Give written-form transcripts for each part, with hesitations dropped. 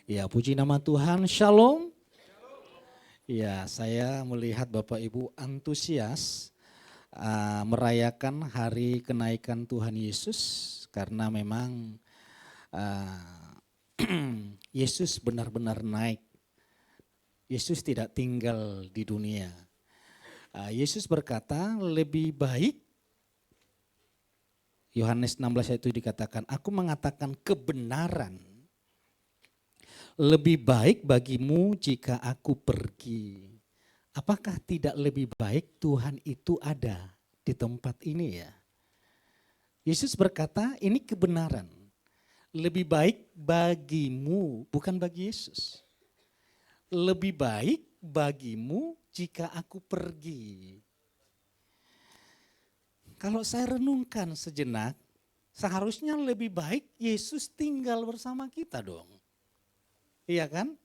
Ya, puji nama Tuhan, Shalom. Ya, saya melihat Bapak Ibu antusias merayakan hari kenaikan Tuhan Yesus karena memang Yesus benar-benar naik. Yesus tidak tinggal di dunia. Yesus berkata, lebih baik, Yohanes 16 ayat itu dikatakan, aku mengatakan kebenaran. Lebih baik bagimu jika aku pergi. Apakah tidak lebih baik Tuhan itu ada di tempat ini ya? Yesus berkata ini kebenaran. Lebih baik bagimu, bukan bagi Yesus. Lebih baik bagimu jika aku pergi. Kalau saya renungkan sejenak, seharusnya lebih baik Yesus tinggal bersama kita dong. Iya kan?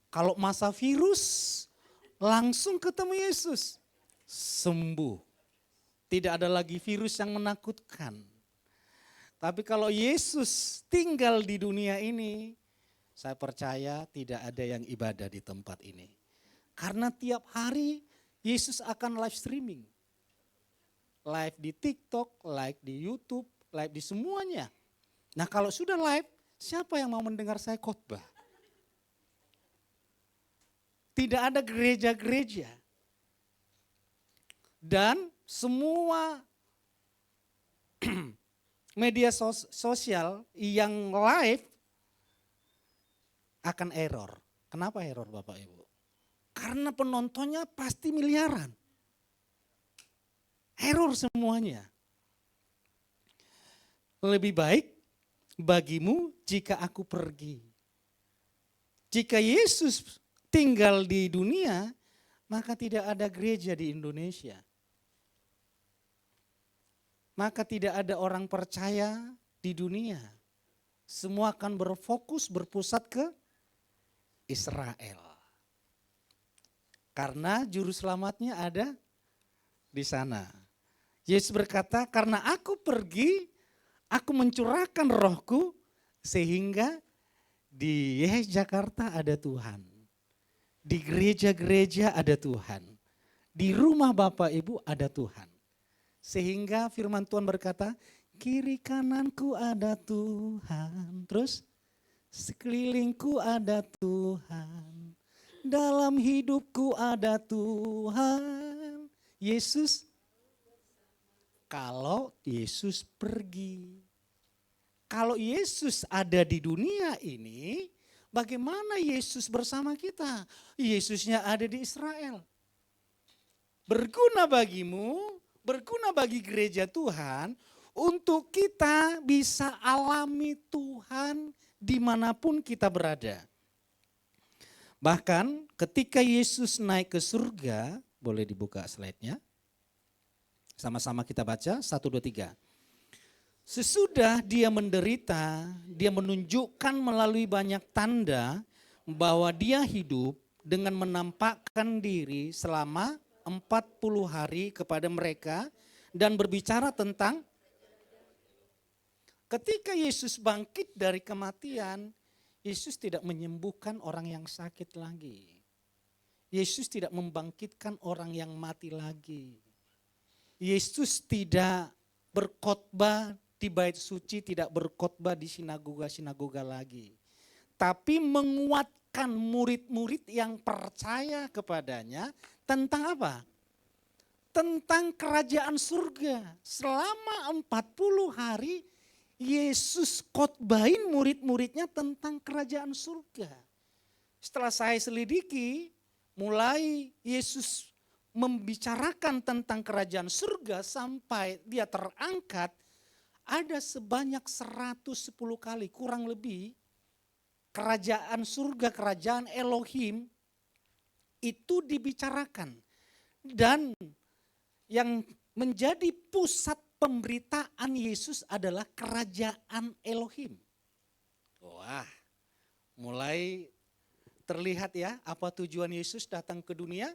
Kalau masa virus, langsung ketemu Yesus, sembuh. Tidak ada lagi virus yang menakutkan. Tapi kalau Yesus tinggal di dunia ini, saya percaya tidak ada yang ibadah di tempat ini. Karena tiap hari Yesus akan live streaming. Live di TikTok, live di YouTube, live di semuanya. Nah kalau sudah live, siapa yang mau mendengar saya khotbah? Tidak ada gereja-gereja. Dan semua media sosial yang live akan error. Kenapa error Bapak Ibu? Karena penontonnya pasti miliaran. Error semuanya. Lebih baik bagimu jika aku pergi. Jika Yesus tinggal di dunia, maka tidak ada gereja di Indonesia. Maka tidak ada orang percaya di dunia. Semua akan berfokus, berpusat ke Israel. Karena juru selamatnya ada di sana. Yesus berkata, karena aku pergi, aku mencurahkan rohku sehingga di Jakarta ada Tuhan. Di gereja-gereja ada Tuhan. Di rumah Bapak Ibu ada Tuhan. Sehingga firman Tuhan berkata, kiri kananku ada Tuhan. Terus sekelilingku ada Tuhan. Dalam hidupku ada Tuhan. Yesus, kalau Yesus pergi. Kalau Yesus ada di dunia ini, bagaimana Yesus bersama kita? Yesusnya ada di Israel. Berguna bagimu, berguna bagi gereja Tuhan, untuk kita bisa alami Tuhan dimanapun kita berada. Bahkan ketika Yesus naik ke surga, boleh dibuka slide-nya. Sama-sama kita baca, 1, 2, 3. Sesudah dia menderita, dia menunjukkan melalui banyak tanda bahwa dia hidup dengan menampakkan diri selama 40 hari kepada mereka dan berbicara tentang ketika Yesus bangkit dari kematian, Yesus tidak menyembuhkan orang yang sakit lagi. Yesus tidak membangkitkan orang yang mati lagi. Yesus tidak berkhotbah di bait suci, tidak berkhotbah di sinagoga-sinagoga lagi. Tapi menguatkan murid-murid yang percaya kepadanya tentang apa? Tentang kerajaan surga. Selama 40 hari Yesus khotbahin murid-muridnya tentang kerajaan surga. Setelah saya selidiki, mulai Yesus membicarakan tentang kerajaan surga sampai dia terangkat, ada sebanyak 110 kali kurang lebih kerajaan surga, kerajaan Elohim itu dibicarakan. Dan yang menjadi pusat pemberitaan Yesus adalah kerajaan Elohim. Wah, mulai terlihat ya apa tujuan Yesus datang ke dunia.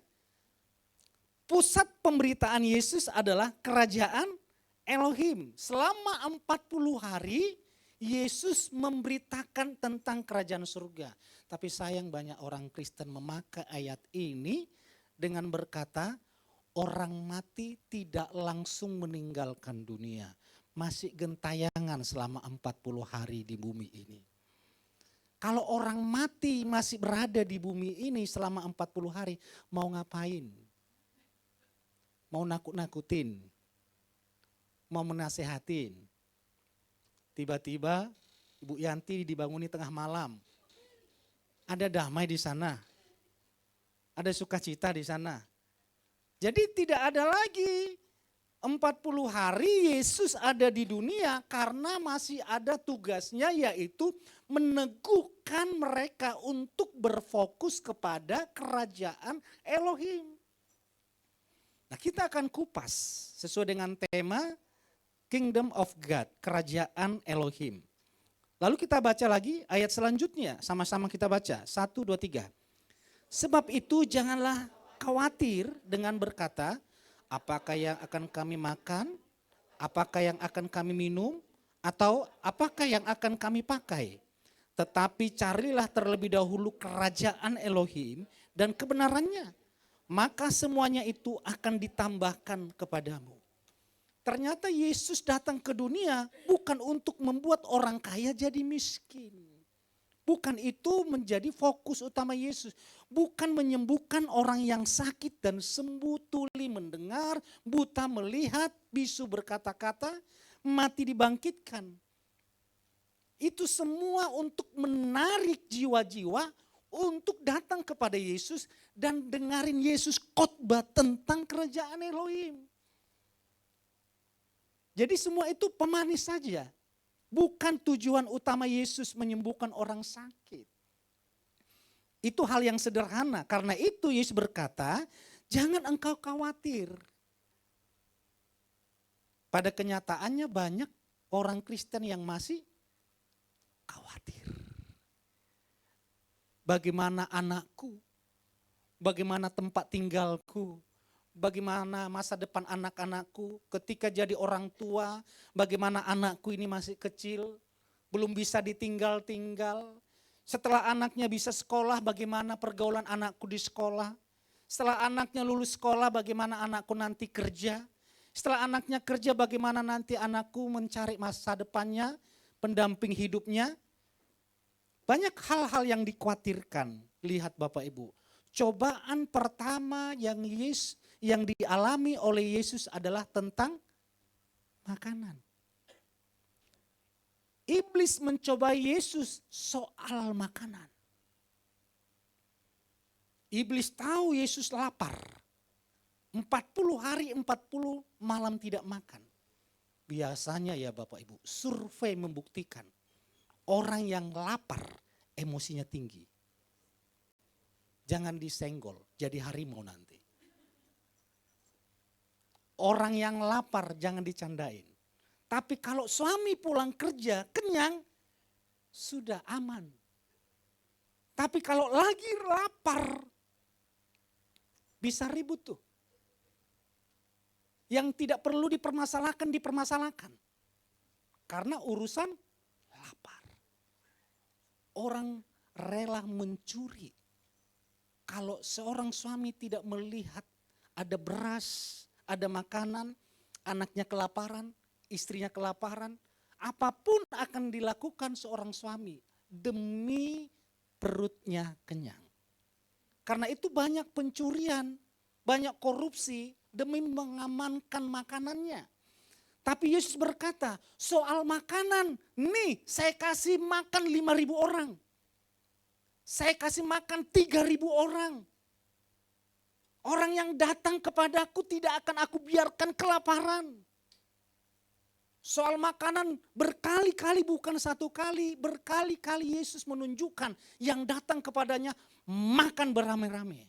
Pusat pemberitaan Yesus adalah kerajaan Elohim. Selama 40 hari Yesus memberitakan tentang kerajaan surga. Tapi sayang banyak orang Kristen memakai ayat ini dengan berkata, orang mati tidak langsung meninggalkan dunia. Masih gentayangan selama 40 hari di bumi ini. Kalau orang mati masih berada di bumi ini selama 40 hari, mau ngapain? Mau nakut-nakutin? Mau menasehatin? Tiba-tiba Ibu Yanti dibanguni tengah malam. Ada damai di sana. Ada sukacita di sana. Jadi tidak ada lagi 40 hari Yesus ada di dunia karena masih ada tugasnya, yaitu meneguhkan mereka untuk berfokus kepada kerajaan Elohim. Nah, kita akan kupas sesuai dengan tema Kingdom of God, kerajaan Elohim. Lalu kita baca lagi ayat selanjutnya, sama-sama kita baca, 1, 2, 3. Sebab itu janganlah khawatir dengan berkata, apakah yang akan kami makan, apakah yang akan kami minum, atau apakah yang akan kami pakai. Tetapi carilah terlebih dahulu kerajaan Elohim dan kebenarannya. Maka semuanya itu akan ditambahkan kepadamu. Ternyata Yesus datang ke dunia bukan untuk membuat orang kaya jadi miskin. Bukan itu menjadi fokus utama Yesus. Bukan menyembuhkan orang yang sakit dan sembuh, tuli mendengar, buta melihat, bisu berkata-kata, mati dibangkitkan. Itu semua untuk menarik jiwa-jiwa untuk datang kepada Yesus dan dengarin Yesus khotbah tentang kerajaan Elohim. Jadi semua itu pemanis saja. Bukan tujuan utama Yesus menyembuhkan orang sakit. Itu hal yang sederhana. Karena itu Yesus berkata, jangan engkau khawatir. Pada kenyataannya banyak orang Kristen yang masih khawatir. Bagaimana anakku? Bagaimana tempat tinggalku? Bagaimana masa depan anak-anakku ketika jadi orang tua, bagaimana anakku ini masih kecil, belum bisa ditinggal-tinggal. Setelah anaknya bisa sekolah, bagaimana pergaulan anakku di sekolah. Setelah anaknya lulus sekolah, bagaimana anakku nanti kerja. Setelah anaknya kerja, bagaimana nanti anakku mencari masa depannya, pendamping hidupnya. Banyak hal-hal yang dikhawatirkan. Lihat Bapak Ibu, cobaan pertama yang dialami oleh Yesus adalah tentang makanan. Iblis mencoba Yesus soal makanan. Iblis tahu Yesus lapar. 40 hari 40 malam tidak makan. Biasanya ya Bapak Ibu, survei membuktikan orang yang lapar emosinya tinggi. Jangan disenggol, jadi harimau nanti. Orang yang lapar jangan dicandain. Tapi kalau suami pulang kerja kenyang, sudah aman. Tapi kalau lagi lapar, bisa ribut tuh. Yang tidak perlu dipermasalahkan. Karena urusan lapar. Orang rela mencuri. Kalau seorang suami tidak melihat ada beras, ada makanan, anaknya kelaparan, istrinya kelaparan, apapun akan dilakukan seorang suami demi perutnya kenyang. Karena itu banyak pencurian, banyak korupsi demi mengamankan makanannya. Tapi Yesus berkata, soal makanan, nih saya kasih makan 5.000 orang. Saya kasih makan 3.000 orang. Orang yang datang kepadaku tidak akan aku biarkan kelaparan. Soal makanan berkali-kali bukan satu kali, berkali-kali Yesus menunjukkan yang datang kepadanya makan beramai-ramai.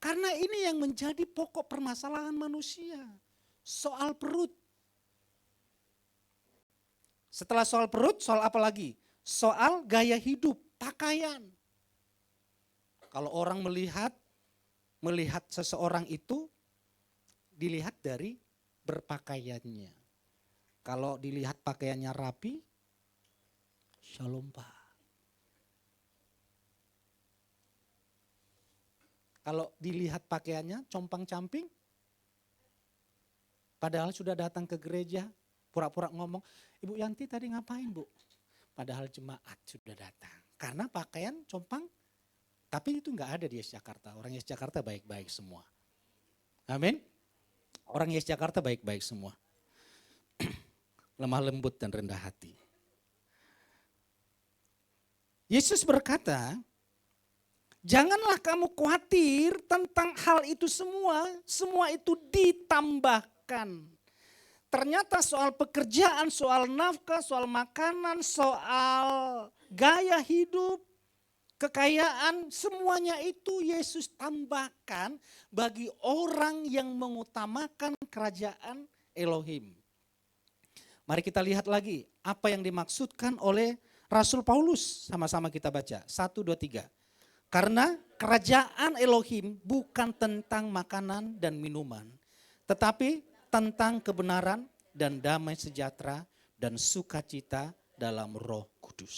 Karena ini yang menjadi pokok permasalahan manusia. Soal perut. Setelah soal perut, soal apa lagi? Soal gaya hidup, pakaian. Kalau orang melihat seseorang itu dilihat dari berpakaiannya. Kalau dilihat pakaiannya rapi, Shalom Pak. Kalau dilihat pakaiannya compang-camping, padahal sudah datang ke gereja, pura-pura ngomong, Ibu Yanti tadi ngapain Bu? Padahal jemaat sudah datang. Karena pakaian compang, tapi itu enggak ada di Yes Jakarta. Orang Yes Jakarta baik-baik semua. Amin. Orang Yes Jakarta baik-baik semua. Lemah lembut dan rendah hati. Yesus berkata, janganlah kamu khawatir tentang hal itu semua itu ditambahkan. Ternyata soal pekerjaan, soal nafkah, soal makanan, soal gaya hidup, kekayaan, semuanya itu Yesus tambahkan bagi orang yang mengutamakan kerajaan Elohim. Mari kita lihat lagi apa yang dimaksudkan oleh Rasul Paulus, sama-sama kita baca. 1, 2, 3. Karena kerajaan Elohim bukan tentang makanan dan minuman, tetapi tentang kebenaran dan damai sejahtera dan sukacita dalam Roh Kudus.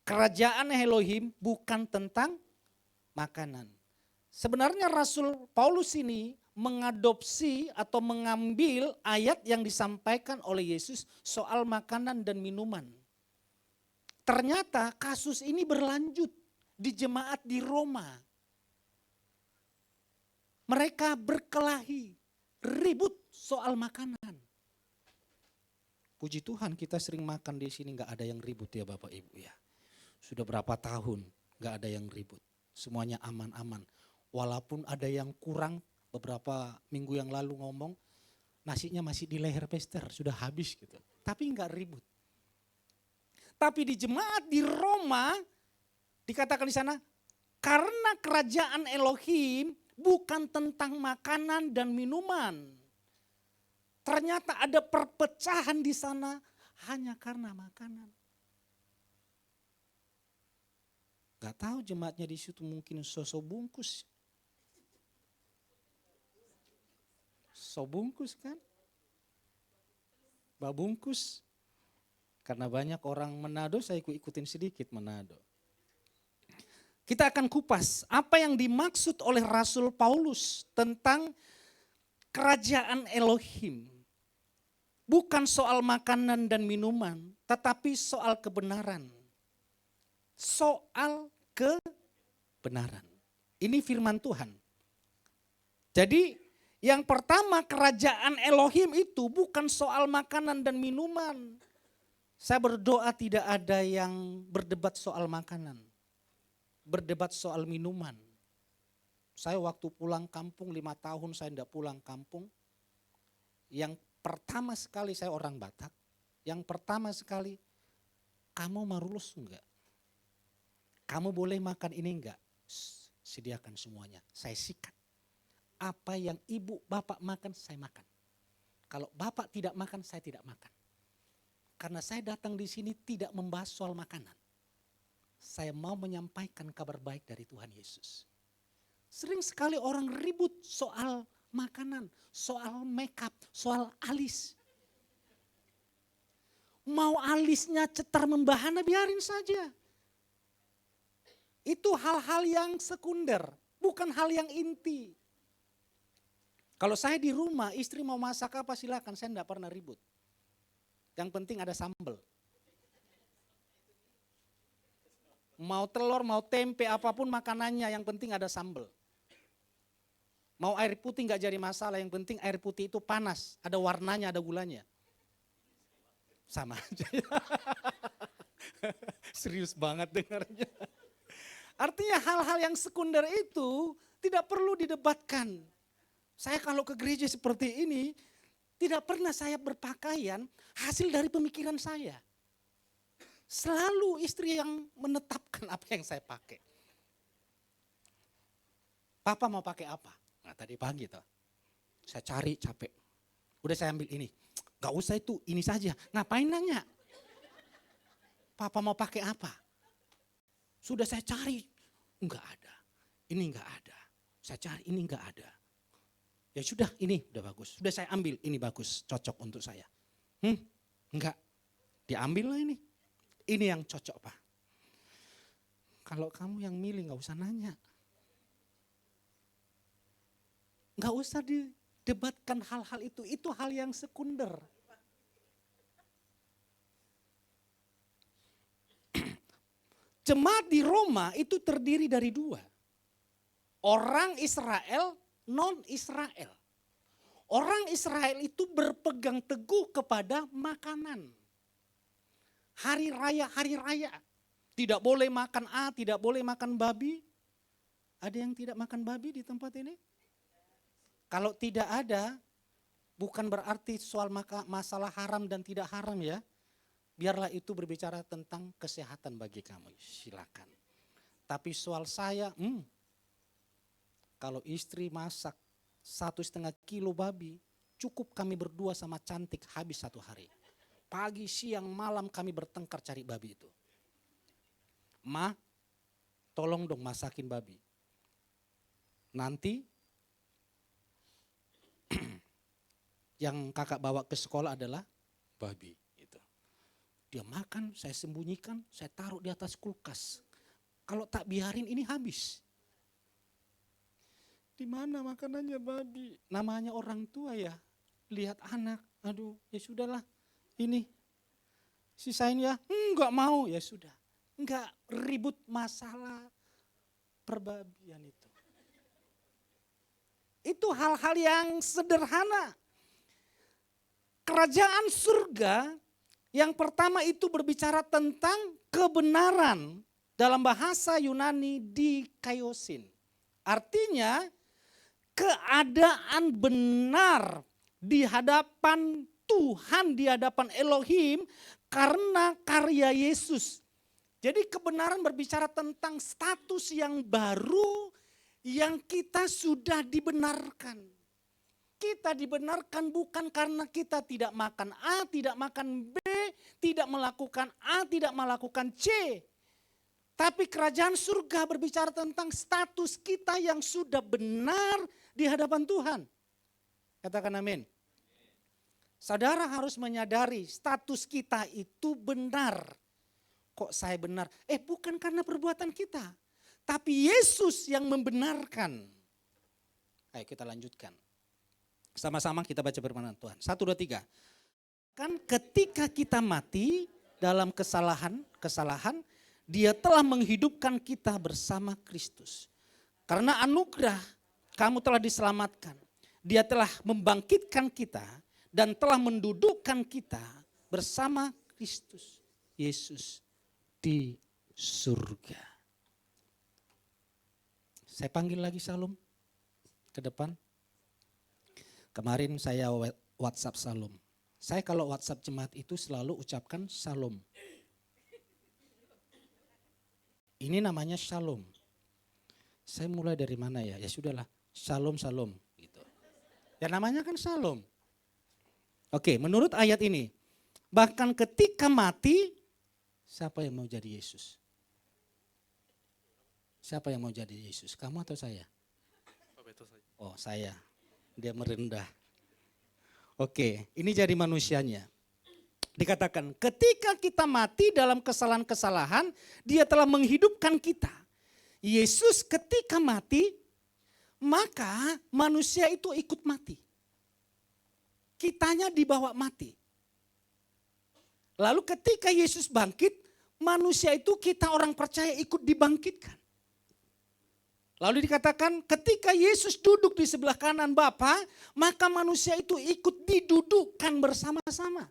Kerajaan Elohim bukan tentang makanan. Sebenarnya Rasul Paulus ini mengadopsi atau mengambil ayat yang disampaikan oleh Yesus soal makanan dan minuman. Ternyata kasus ini berlanjut di jemaat di Roma. Mereka berkelahi, ribut soal makanan. Puji Tuhan kita sering makan di sini nggak ada yang ribut ya Bapak Ibu ya. Sudah berapa tahun nggak ada yang ribut. Semuanya aman-aman. Walaupun ada yang kurang, beberapa minggu yang lalu ngomong nasinya masih di leher pester, sudah habis gitu. Tapi nggak ribut. Tapi di jemaat di Roma dikatakan di sana karena kerajaan Elohim bukan tentang makanan dan minuman. Ternyata ada perpecahan di sana hanya karena makanan. Gak tahu jemaatnya di situ mungkin sosok bungkus. Sobungkus kan? Babungkus. Karena banyak orang Manado, saya ikutin sedikit Manado. Kita akan kupas apa yang dimaksud oleh Rasul Paulus tentang kerajaan Elohim. Bukan soal makanan dan minuman, tetapi soal kebenaran. Soal kebenaran. Ini firman Tuhan. Jadi yang pertama kerajaan Elohim itu bukan soal makanan dan minuman. Saya berdoa tidak ada yang berdebat soal makanan. Berdebat soal minuman. Saya waktu pulang kampung 5 tahun saya tidak pulang kampung. Yang pertama sekali saya orang Batak. Yang pertama sekali, kamu mau lulus enggak? Kamu boleh makan ini enggak? Sediakan semuanya, saya sikat. Apa yang ibu bapak makan, saya makan. Kalau bapak tidak makan, saya tidak makan. Karena saya datang di sini tidak membahas soal makanan. Saya mau menyampaikan kabar baik dari Tuhan Yesus. Sering sekali orang ribut soal makanan, soal makeup, soal alis. Mau alisnya cetar membahana biarin saja. Itu hal-hal yang sekunder, bukan hal yang inti. Kalau saya di rumah, istri mau masak apa silakan, saya enggak pernah ribut. Yang penting ada sambal. Mau telur, mau tempe, apapun makanannya, yang penting ada sambal. Mau air putih enggak jadi masalah, yang penting air putih itu panas, ada warnanya, ada gulanya. Sama aja. Serius banget dengarnya. Artinya hal-hal yang sekunder itu tidak perlu didebatkan. Saya kalau ke gereja seperti ini, tidak pernah saya berpakaian hasil dari pemikiran saya. Selalu istri yang menetapkan apa yang saya pakai. Papa mau pakai apa? Nah tadi pagi tuh, saya cari capek. Udah saya ambil ini. Gak usah itu, ini saja. Ngapain nanya? Papa mau pakai apa? Sudah saya cari, enggak ada. Ini enggak ada. Saya cari, ini enggak ada. Ya sudah, ini udah bagus. Sudah saya ambil, ini bagus, cocok untuk saya. Enggak. Diambil lah ini. Ini yang cocok Pak. Kalau kamu yang milih gak usah nanya. Gak usah didebatkan hal-hal itu hal yang sekunder. Jemaat di Roma itu terdiri dari dua. Orang Israel, non-Israel. Orang Israel itu berpegang teguh kepada makanan. Hari raya. Tidak boleh makan tidak boleh makan babi. Ada yang tidak makan babi di tempat ini? Kalau tidak ada, bukan berarti soal masalah haram dan tidak haram ya. Biarlah itu berbicara tentang kesehatan bagi kamu, silakan. Tapi soal saya, kalau istri masak 1,5 kilo babi, cukup kami berdua sama cantik habis 1 hari. Pagi, siang, malam kami bertengkar cari babi itu. Ma, tolong dong masakin babi. Nanti yang kakak bawa ke sekolah adalah babi. Gitu. Dia makan, saya sembunyikan, saya taruh di atas kulkas. Kalau tak biarin ini habis. Di mana makanannya babi? Namanya orang tua ya. Lihat anak, aduh ya sudahlah ini. Sisain ya, enggak mau ya sudah. Enggak ribut masalah perbabian itu. Itu hal-hal yang sederhana. Kerajaan surga yang pertama itu berbicara tentang kebenaran. Dalam bahasa Yunani dikaiosin. Artinya keadaan benar di hadapan Tuhan, di hadapan Elohim karena karya Yesus. Jadi kebenaran berbicara tentang status yang baru yang kita sudah dibenarkan. Kita dibenarkan bukan karena kita tidak makan A, tidak makan B, tidak melakukan A, tidak melakukan C. Tapi kerajaan surga berbicara tentang status kita yang sudah benar di hadapan Tuhan. Katakan amin. Saudara harus menyadari status kita itu benar. Kok saya benar? Bukan karena perbuatan kita. Tapi Yesus yang membenarkan. Ayo kita lanjutkan. Sama-sama kita baca firman Tuhan. 1, 2, 3. Kan ketika kita mati dalam kesalahan, Dia telah menghidupkan kita bersama Kristus. Karena anugerah kamu telah diselamatkan. Dia telah membangkitkan kita dan telah mendudukkan kita bersama Kristus Yesus di surga. Saya panggil lagi Salum ke depan. Kemarin saya WhatsApp Salum. Saya kalau WhatsApp jemaat itu selalu ucapkan Shalom. Ini namanya Shalom. Saya mulai dari mana ya? Ya sudahlah, Shalom gitu. Ya namanya kan Shalom. Oke, menurut ayat ini, bahkan ketika mati, siapa yang mau jadi Yesus? Siapa yang mau jadi Yesus? Kamu atau saya? Oh, saya. Dia merendah. Oke, ini jadi manusianya. Dikatakan ketika kita mati dalam kesalahan-kesalahan, Dia telah menghidupkan kita. Yesus ketika mati, maka manusia itu ikut mati. Kitanya dibawa mati. Lalu ketika Yesus bangkit, manusia itu kita orang percaya ikut dibangkitkan. Lalu dikatakan ketika Yesus duduk di sebelah kanan Bapa, maka manusia itu ikut didudukkan bersama-sama.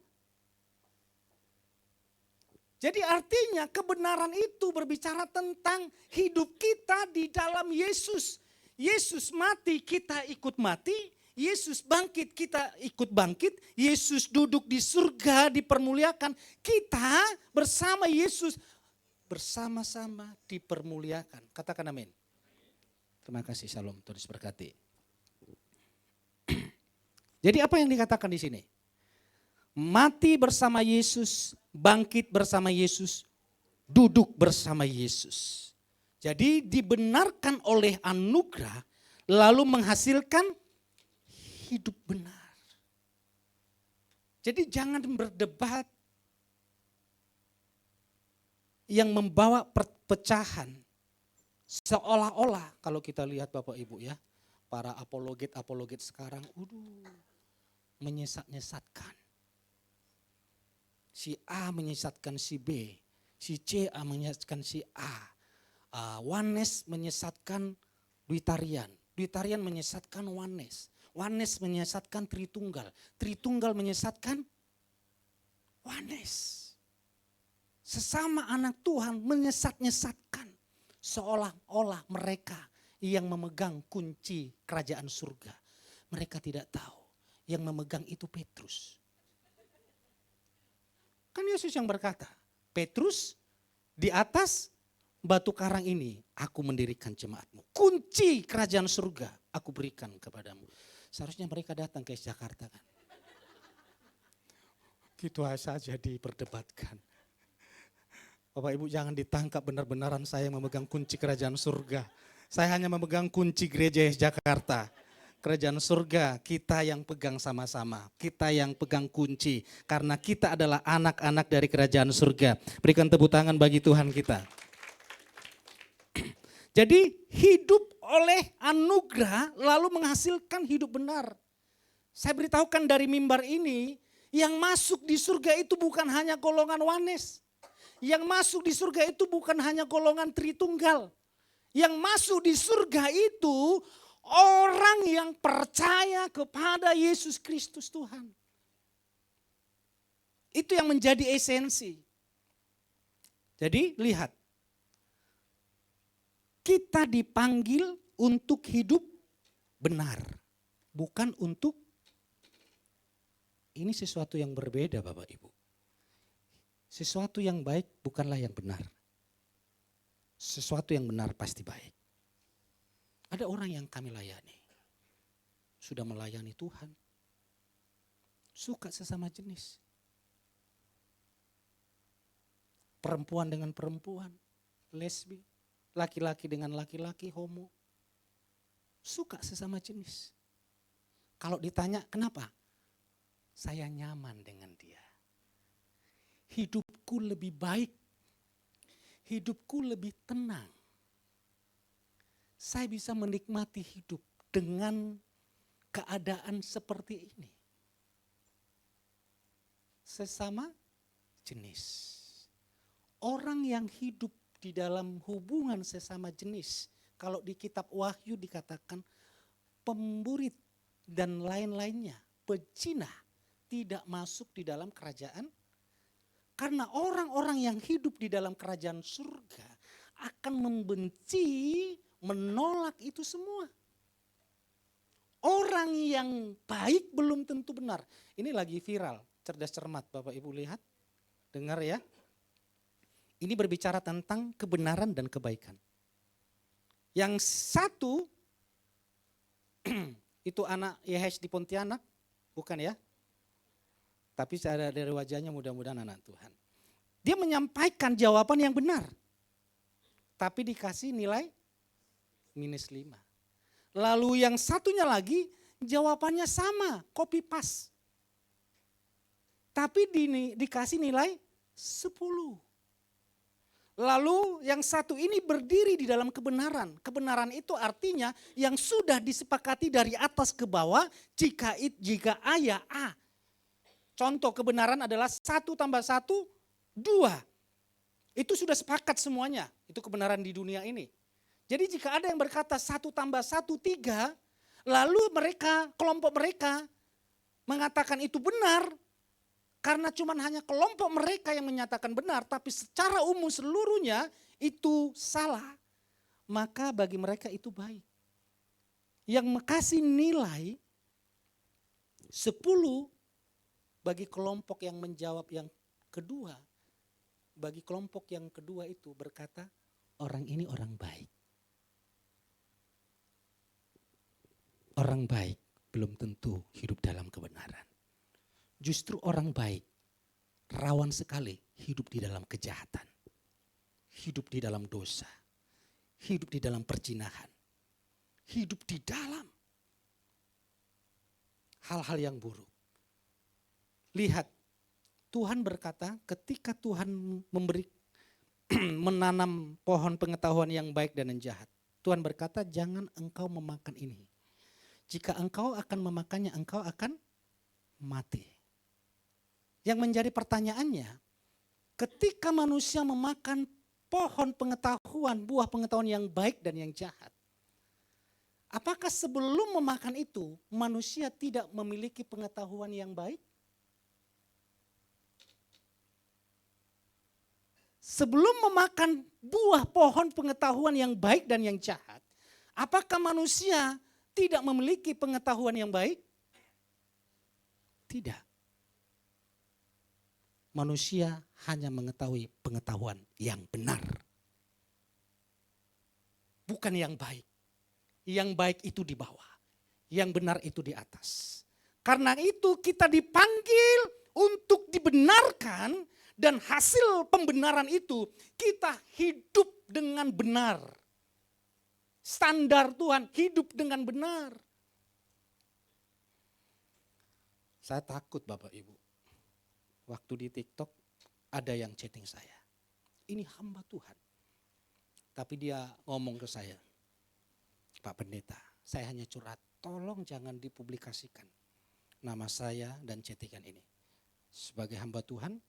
Jadi artinya kebenaran itu berbicara tentang hidup kita di dalam Yesus. Yesus mati, kita ikut mati. Yesus bangkit, kita ikut bangkit. Yesus duduk di surga, dipermuliakan. Kita bersama Yesus bersama-sama dipermuliakan. Katakan amin. Terima kasih, Shalom. Tuhan berkati. Jadi apa yang dikatakan di sini? Mati bersama Yesus, bangkit bersama Yesus, duduk bersama Yesus. Jadi dibenarkan oleh anugerah lalu menghasilkan hidup benar. Jadi jangan berdebat. yang membawa perpecahan. Seolah-olah kalau kita lihat Bapak Ibu ya, para apologet sekarang, menyesat-nyesatkan. Si A menyesatkan si B, si C menyesatkan si A. Oneness menyesatkan Duitarian, Duitarian menyesatkan Oneness, Oneness menyesatkan Tritunggal, Tritunggal menyesatkan Oneness. Sesama anak Tuhan menyesat-nyesatkan, seolah-olah mereka yang memegang kunci kerajaan surga. Mereka tidak tahu yang memegang itu Petrus. Kan Yesus yang berkata, Petrus di atas batu karang ini aku mendirikan jemaatmu. Kunci kerajaan surga aku berikan kepadamu. Seharusnya mereka datang ke Jakarta kan. Gitu saja diperdebatkan. Bapak Ibu jangan ditangkap benar-benaran saya memegang kunci kerajaan surga. Saya hanya memegang kunci gereja Jakarta. Kerajaan surga kita yang pegang sama-sama. Kita yang pegang kunci. Karena kita adalah anak-anak dari kerajaan surga. Berikan tepuk tangan bagi Tuhan kita. Jadi hidup oleh anugerah lalu menghasilkan hidup benar. Saya beritahukan dari mimbar ini, yang masuk di surga itu bukan hanya golongan Oneness. Yang masuk di surga itu bukan hanya golongan Tritunggal. Yang masuk di surga itu orang yang percaya kepada Yesus Kristus Tuhan. Itu yang menjadi esensi. Jadi lihat. Kita dipanggil untuk hidup benar. Bukan untuk, ini sesuatu yang berbeda Bapak Ibu. Sesuatu yang baik bukanlah yang benar. Sesuatu yang benar pasti baik. Ada orang yang kami layani. Sudah melayani Tuhan. Suka sesama jenis. Perempuan dengan perempuan. Lesbi. Laki-laki dengan laki-laki, homo. Suka sesama jenis. Kalau ditanya kenapa? Saya nyaman dengan dia. Hidupku lebih baik. Hidupku lebih tenang. Saya bisa menikmati hidup dengan keadaan seperti ini. Sesama jenis. Orang yang hidup di dalam hubungan sesama jenis, kalau di kitab Wahyu dikatakan pemburit dan lain-lainnya, pezina tidak masuk di dalam kerajaan. Karena orang-orang yang hidup di dalam kerajaan surga akan membenci, menolak itu semua. Orang yang baik belum tentu benar. Ini lagi viral, cerdas cermat Bapak Ibu lihat, dengar ya. Ini berbicara tentang kebenaran dan kebaikan. Yang satu, itu anak Yehes di Pontianak, bukan ya? Tapi saya dari wajahnya mudah-mudahan anak Tuhan. Dia menyampaikan jawaban yang benar. Tapi dikasih nilai -5. Lalu yang satunya lagi jawabannya sama, copy paste. Tapi dikasih nilai 10. Lalu yang satu ini berdiri di dalam kebenaran. Kebenaran itu artinya yang sudah disepakati dari atas ke bawah jika A ya A. Contoh kebenaran adalah 1 tambah 1, 2. Itu sudah sepakat semuanya. Itu kebenaran di dunia ini. Jadi jika ada yang berkata 1 tambah 1, 3. Lalu kelompok mereka mengatakan itu benar. Karena cuma hanya kelompok mereka yang menyatakan benar, tapi secara umum seluruhnya itu salah. Maka bagi mereka itu baik. Yang kasih nilai 10 bagi kelompok yang menjawab yang kedua. Bagi kelompok yang kedua itu berkata, orang ini orang baik. Orang baik belum tentu hidup dalam kebenaran. Justru orang baik rawan sekali hidup di dalam kejahatan, hidup di dalam dosa, hidup di dalam perzinahan, hidup di dalam hal-hal yang buruk. Lihat, Tuhan berkata ketika Tuhan memberi menanam pohon pengetahuan yang baik dan yang jahat. Tuhan berkata, jangan engkau memakan ini. Jika engkau akan memakannya, engkau akan mati. Yang menjadi pertanyaannya, ketika manusia memakan pohon pengetahuan, buah pengetahuan yang baik dan yang jahat, apakah sebelum memakan itu manusia tidak memiliki pengetahuan yang baik? Sebelum memakan buah pohon pengetahuan yang baik dan yang jahat, apakah manusia tidak memiliki pengetahuan yang baik? Tidak. Manusia hanya mengetahui pengetahuan yang benar. Bukan yang baik. Yang baik itu di bawah. Yang benar itu di atas. Karena itu kita dipanggil untuk dibenarkan. Dan hasil pembenaran itu kita hidup dengan benar. Standar Tuhan hidup dengan benar. Saya takut Bapak Ibu. Waktu di TikTok ada yang chatting saya. Ini hamba Tuhan. Tapi dia ngomong ke saya. Pak Pendeta, saya hanya curhat. Tolong jangan dipublikasikan nama saya dan chattingan ini. Sebagai hamba Tuhan,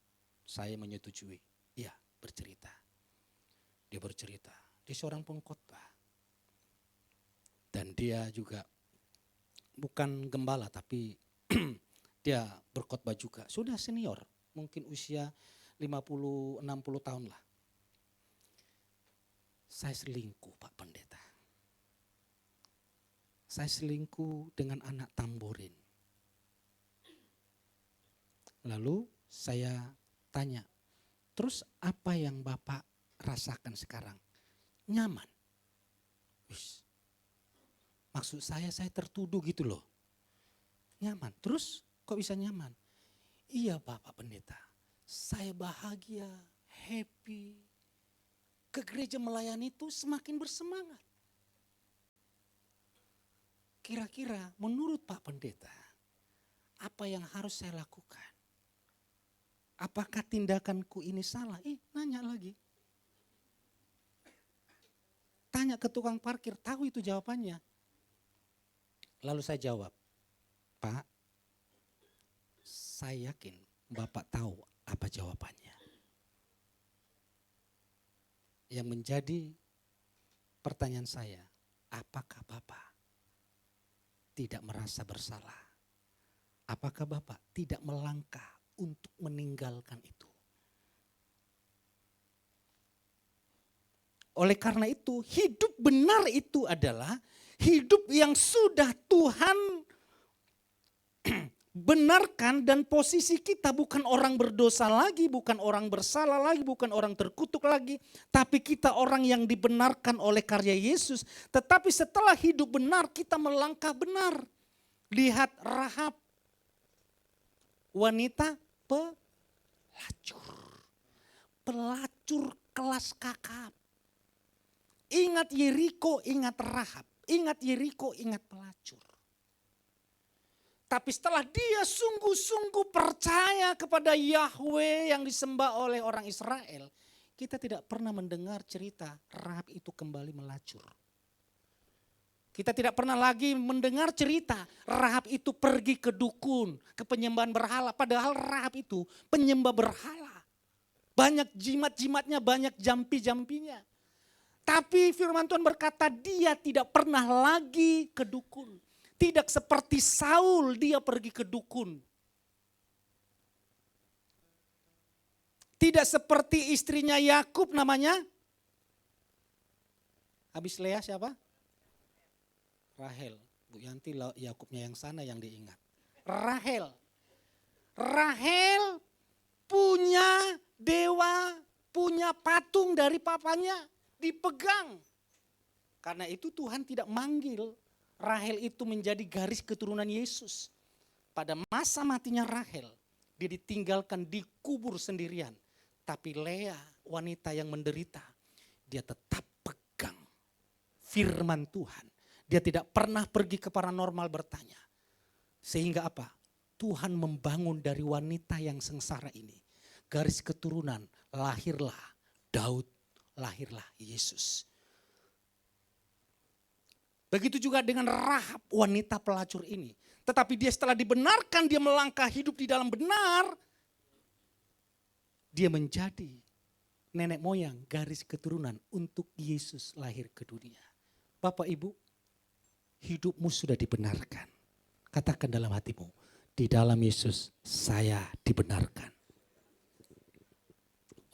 saya menyetujui, ya bercerita. Dia bercerita, dia seorang pengkhotbah. Dan dia juga bukan gembala tapi dia berkhotbah juga. Sudah senior, mungkin usia 50-60 tahun lah. Saya selingkuh Pak Pendeta. Saya selingkuh dengan anak tamborin. Lalu saya tanya, terus apa yang Bapak rasakan sekarang? Nyaman. Wis. Maksud saya tertuduh gitu loh. Nyaman. Terus kok bisa nyaman? Iya Bapak Pendeta, saya bahagia, happy. Ke gereja melayani itu semakin bersemangat. Kira-kira menurut Pak Pendeta, apa yang harus saya lakukan? Apakah tindakanku ini salah? Nanya lagi. Tanya ke tukang parkir, tahu itu jawabannya. Lalu saya jawab, Pak, saya yakin Bapak tahu apa jawabannya. Yang menjadi pertanyaan saya, apakah Bapak tidak merasa bersalah? Apakah Bapak tidak melangkah untuk meninggalkan itu? Oleh karena itu, hidup benar itu adalah hidup yang sudah Tuhan benarkan, dan posisi kita bukan orang berdosa lagi, bukan orang bersalah lagi, bukan orang terkutuk lagi, tapi kita orang yang dibenarkan oleh karya Yesus. Tetapi setelah hidup benar, kita melangkah benar. Lihat Rahab, wanita pelacur kelas kakap. Ingat Yeriko, ingat Rahab. Ingat Yeriko, ingat pelacur. Tapi setelah dia sungguh-sungguh percaya kepada Yahweh yang disembah oleh orang Israel, kita tidak pernah mendengar cerita Rahab itu kembali melacur. Kita tidak pernah lagi mendengar cerita Rahab itu pergi ke dukun, ke penyembahan berhala. Padahal Rahab itu penyembah berhala. Banyak jimat-jimatnya, banyak jampi-jampinya. Tapi firman Tuhan berkata dia tidak pernah lagi ke dukun. Tidak seperti Saul dia pergi ke dukun. Tidak seperti istrinya Yakub namanya. Habis Lea siapa? Rahel. Bu Yanti Yakubnya yang sana yang diingat. Rahel. Rahel punya dewa, punya patung dari papanya, dipegang. Karena itu Tuhan tidak manggil Rahel itu menjadi garis keturunan Yesus. Pada masa matinya Rahel, dia ditinggalkan, dikubur sendirian. Tapi Lea, wanita yang menderita, dia tetap pegang firman Tuhan. Dia tidak pernah pergi ke paranormal bertanya. Sehingga apa? Tuhan membangun dari wanita yang sengsara ini garis keturunan, lahirlah Daud lahirlah Yesus. Begitu juga dengan Rahab, wanita pelacur ini. Tetapi dia setelah dibenarkan, dia melangkah hidup di dalam benar. Dia menjadi nenek moyang garis keturunan untuk Yesus lahir ke dunia. Bapak Ibu, hidupmu sudah dibenarkan. Katakan dalam hatimu, di dalam Yesus saya dibenarkan.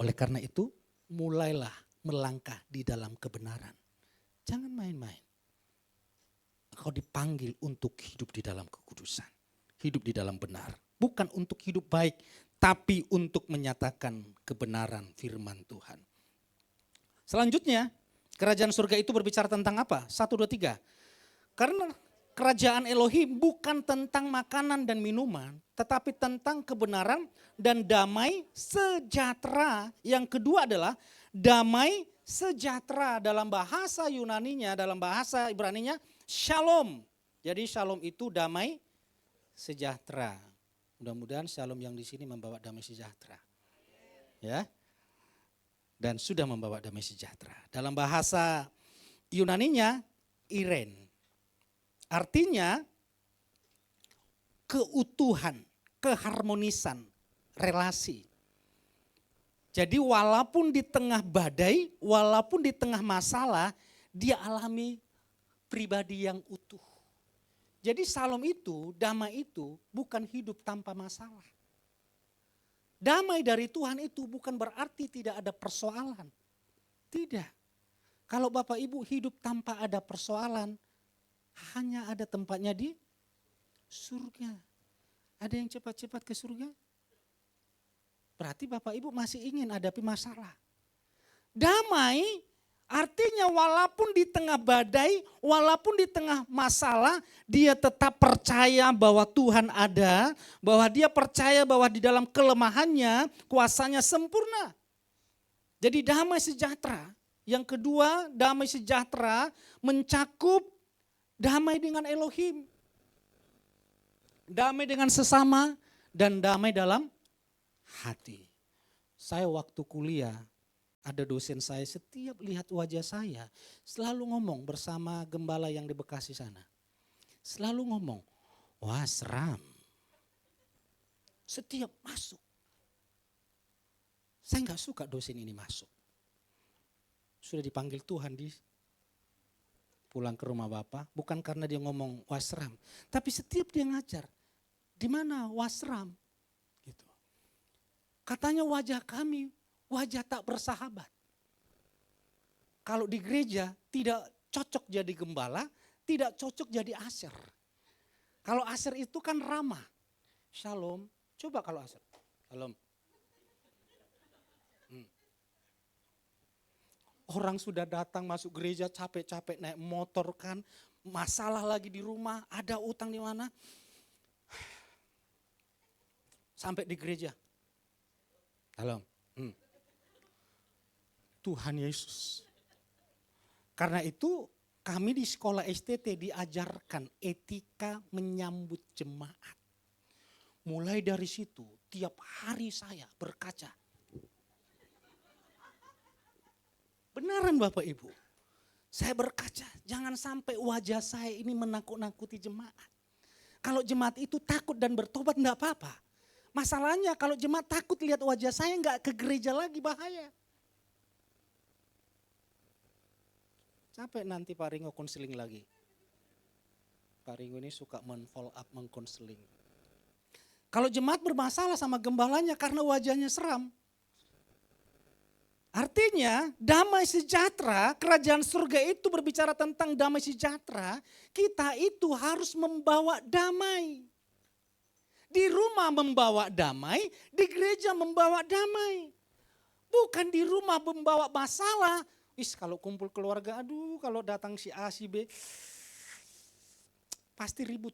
Oleh karena itu, mulailah melangkah di dalam kebenaran. Jangan main-main. Kau dipanggil untuk hidup di dalam kekudusan. Hidup di dalam benar. Bukan untuk hidup baik, tapi untuk menyatakan kebenaran firman Tuhan. Selanjutnya, kerajaan surga itu berbicara tentang apa? 1, 2, 3. Karena kerajaan Elohim bukan tentang makanan dan minuman, tetapi tentang kebenaran dan damai sejahtera. Yang kedua adalah damai sejahtera. Dalam bahasa Yunaninya, dalam bahasa Ibraninya, shalom. Jadi shalom itu damai sejahtera. Mudah-mudahan shalom yang di sini membawa damai sejahtera. Ya. Dan sudah membawa damai sejahtera. Dalam bahasa Yunaninya, iren. Artinya keutuhan, keharmonisan, relasi. Jadi walaupun di tengah badai, walaupun di tengah masalah, dia alami pribadi yang utuh. Jadi shalom itu, damai itu bukan hidup tanpa masalah. Damai dari Tuhan itu bukan berarti tidak ada persoalan. Tidak. Kalau Bapak Ibu hidup tanpa ada persoalan, hanya ada tempatnya di surga. Ada yang cepat-cepat ke surga? Berarti Bapak Ibu masih ingin hadapi masalah. Damai artinya walaupun di tengah badai, walaupun di tengah masalah, dia tetap percaya bahwa Tuhan ada, bahwa dia percaya bahwa di dalam kelemahannya kuasanya sempurna. Jadi damai sejahtera. Yang kedua, damai sejahtera mencakup damai dengan Elohim. Damai dengan sesama dan damai dalam hati. Saya waktu kuliah, ada dosen saya setiap lihat wajah saya selalu ngomong bersama gembala yang di Bekasi sana. Selalu ngomong, wah seram. Setiap masuk. Saya nggak suka dosen ini masuk. Sudah dipanggil Tuhan di pulang ke rumah Bapak, bukan karena dia ngomong wah seram. Tapi setiap dia ngajar, di mana wah seram? Gitu. Katanya wajah kami wajah tak bersahabat. Kalau di gereja tidak cocok jadi gembala, tidak cocok jadi aser. Kalau aser itu kan ramah. Shalom, coba kalau aser. Shalom. Orang sudah datang masuk gereja capek-capek naik motor kan. Masalah lagi di rumah, ada utang di mana. Sampai di gereja. Shalom. Tuhan Yesus. Karena itu kami di sekolah STT diajarkan etika menyambut jemaat. Mulai dari situ tiap hari saya berkaca. Benaran Bapak Ibu. Saya berkaca jangan sampai wajah saya ini menakut-nakuti jemaat. Kalau jemaat itu takut dan bertobat enggak apa-apa. Masalahnya kalau jemaat takut lihat wajah saya enggak ke gereja lagi bahaya. Capek nanti Pak Ringo konseling lagi. Pak Ringo ini suka men-follow up, mengkonseling. Kalau jemaat bermasalah sama gembalanya karena wajahnya seram. Artinya damai sejahtera, kerajaan surga itu berbicara tentang damai sejahtera. Kita itu harus membawa damai. Di rumah membawa damai, di gereja membawa damai. Bukan di rumah membawa masalah. Kalau kumpul keluarga, aduh kalau datang si A, si B, pasti ribut.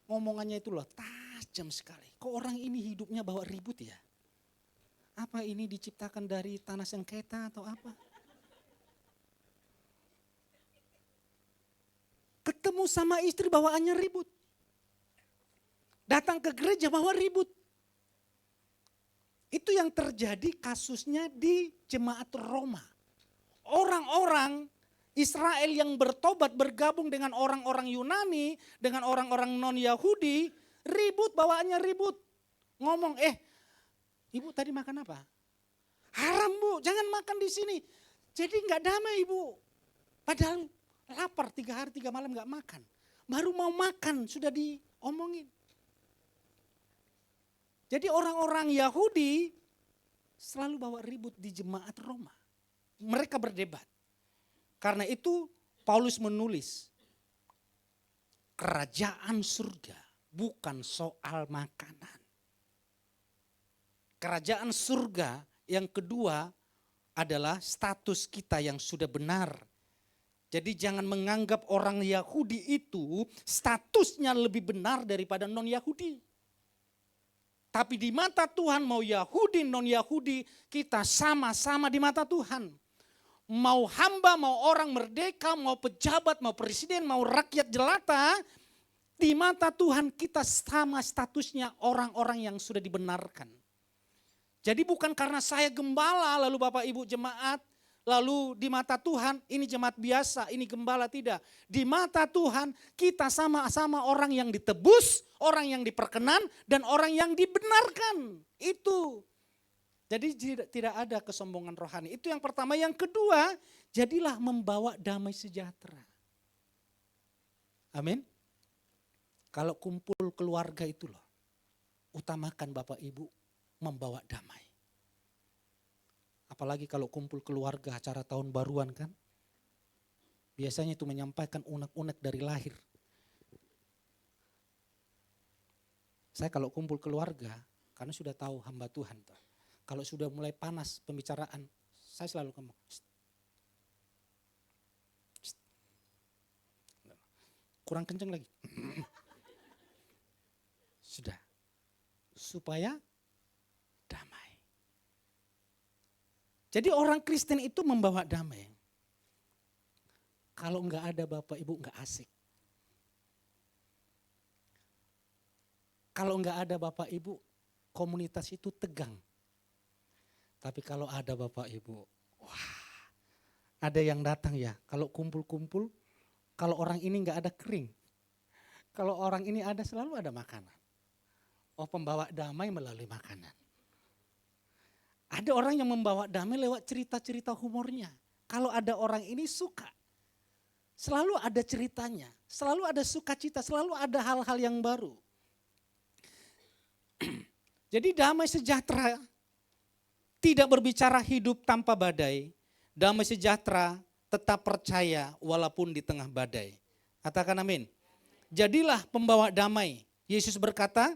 Ngomongannya itu loh tajam sekali. Kok orang ini hidupnya bawa ribut ya? Apa ini diciptakan dari tanah sengketa atau apa? Ketemu sama istri bawaannya ribut. Datang ke gereja bawa ribut. Itu yang terjadi kasusnya di jemaat Roma. Orang-orang Israel yang bertobat bergabung dengan orang-orang Yunani, dengan orang-orang non-Yahudi, ribut, bawaannya ribut. Ngomong, ibu tadi makan apa? Haram bu, jangan makan di sini. Jadi nggak damai ibu. Padahal lapar 3 hari 3 malam nggak makan. Baru mau makan sudah diomongin. Jadi orang-orang Yahudi selalu bawa ribut di jemaat Roma. Mereka berdebat. Karena itu Paulus menulis, kerajaan surga bukan soal makanan. Kerajaan surga yang kedua adalah status kita yang sudah benar. Jadi jangan menganggap orang Yahudi itu statusnya lebih benar daripada non-Yahudi. Tapi di mata Tuhan mau Yahudi, non-Yahudi kita sama-sama di mata Tuhan. Mau hamba, mau orang merdeka, mau pejabat, mau presiden, mau rakyat jelata. Di mata Tuhan kita sama statusnya orang-orang yang sudah dibenarkan. Jadi bukan karena saya gembala lalu Bapak Ibu jemaat. Lalu di mata Tuhan ini jemaat biasa, ini gembala, tidak. Di mata Tuhan kita sama-sama orang yang ditebus, orang yang diperkenan, dan orang yang dibenarkan. Itu. Jadi tidak ada kesombongan rohani. Itu yang pertama. Yang kedua, jadilah membawa damai sejahtera. Amin. Kalau kumpul keluarga itu loh, utamakan Bapak Ibu membawa damai. Apalagi kalau kumpul keluarga acara tahun baruan kan. Biasanya itu menyampaikan unek-unek dari lahir. Saya kalau kumpul keluarga, karena sudah tahu hamba Tuhan. Kalau sudah mulai panas pembicaraan, saya selalu ngomong. Kurang kenceng lagi. Sudah. Supaya damai. Jadi orang Kristen itu membawa damai. Kalau enggak ada Bapak Ibu enggak asik. Kalau enggak ada Bapak Ibu, komunitas itu tegang. Tapi kalau ada Bapak Ibu, wah, ada yang datang ya. Kalau kumpul-kumpul, kalau orang ini enggak ada kering. Kalau orang ini ada selalu ada makanan. Oh, pembawa damai melalui makanan. Ada orang yang membawa damai lewat cerita-cerita humornya. Kalau ada orang ini suka. Selalu ada ceritanya, selalu ada sukacita, selalu ada hal-hal yang baru. Jadi damai sejahtera tidak berbicara hidup tanpa badai. Damai sejahtera tetap percaya walaupun di tengah badai. Katakan amin. Jadilah pembawa damai. Yesus berkata,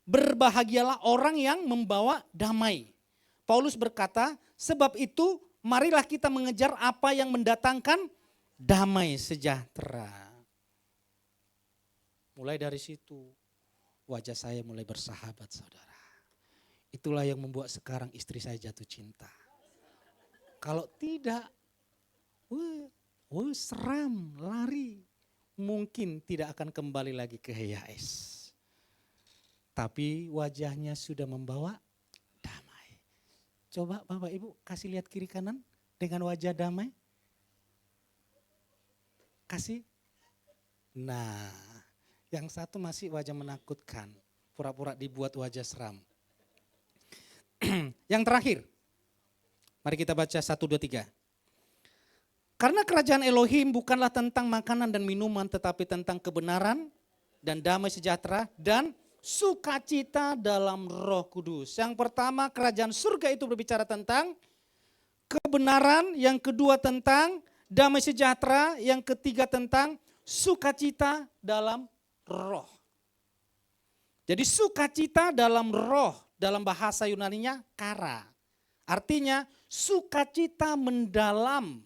berbahagialah orang yang membawa damai. Paulus berkata, sebab itu marilah kita mengejar apa yang mendatangkan damai sejahtera. Mulai dari situ wajah saya mulai bersahabat saudara. Itulah yang membuat sekarang istri saya jatuh cinta. Kalau tidak, seram, lari. Mungkin tidak akan kembali lagi ke HYS. Tapi wajahnya sudah membawa damai. Coba Bapak Ibu kasih lihat kiri kanan dengan wajah damai. Kasih. Nah, yang satu masih wajah menakutkan. Pura-pura dibuat wajah seram. Yang terakhir. Mari kita baca 1, 2, 3. Karena kerajaan Elohim bukanlah tentang makanan dan minuman, tetapi tentang kebenaran dan damai sejahtera dan sukacita dalam Roh Kudus. Yang pertama, kerajaan surga itu berbicara tentang kebenaran, yang kedua tentang damai sejahtera, yang ketiga tentang sukacita dalam roh. Jadi sukacita dalam roh, dalam bahasa Yunaninya kara. Artinya sukacita mendalam,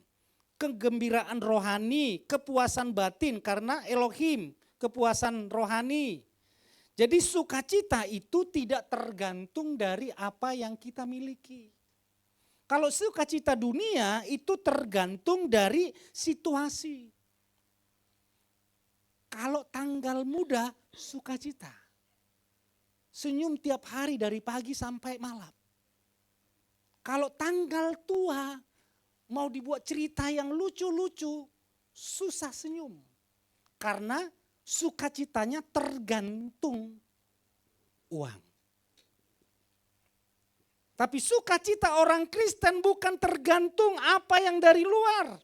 kegembiraan rohani, kepuasan batin karena Elohim, kepuasan rohani. Jadi sukacita itu tidak tergantung dari apa yang kita miliki. Kalau sukacita dunia itu tergantung dari situasi. Kalau tanggal muda, sukacita. Senyum tiap hari dari pagi sampai malam. Kalau tanggal tua mau dibuat cerita yang lucu-lucu, susah senyum. Karena sukacitanya tergantung uang. Tapi sukacita orang Kristen bukan tergantung apa yang dari luar.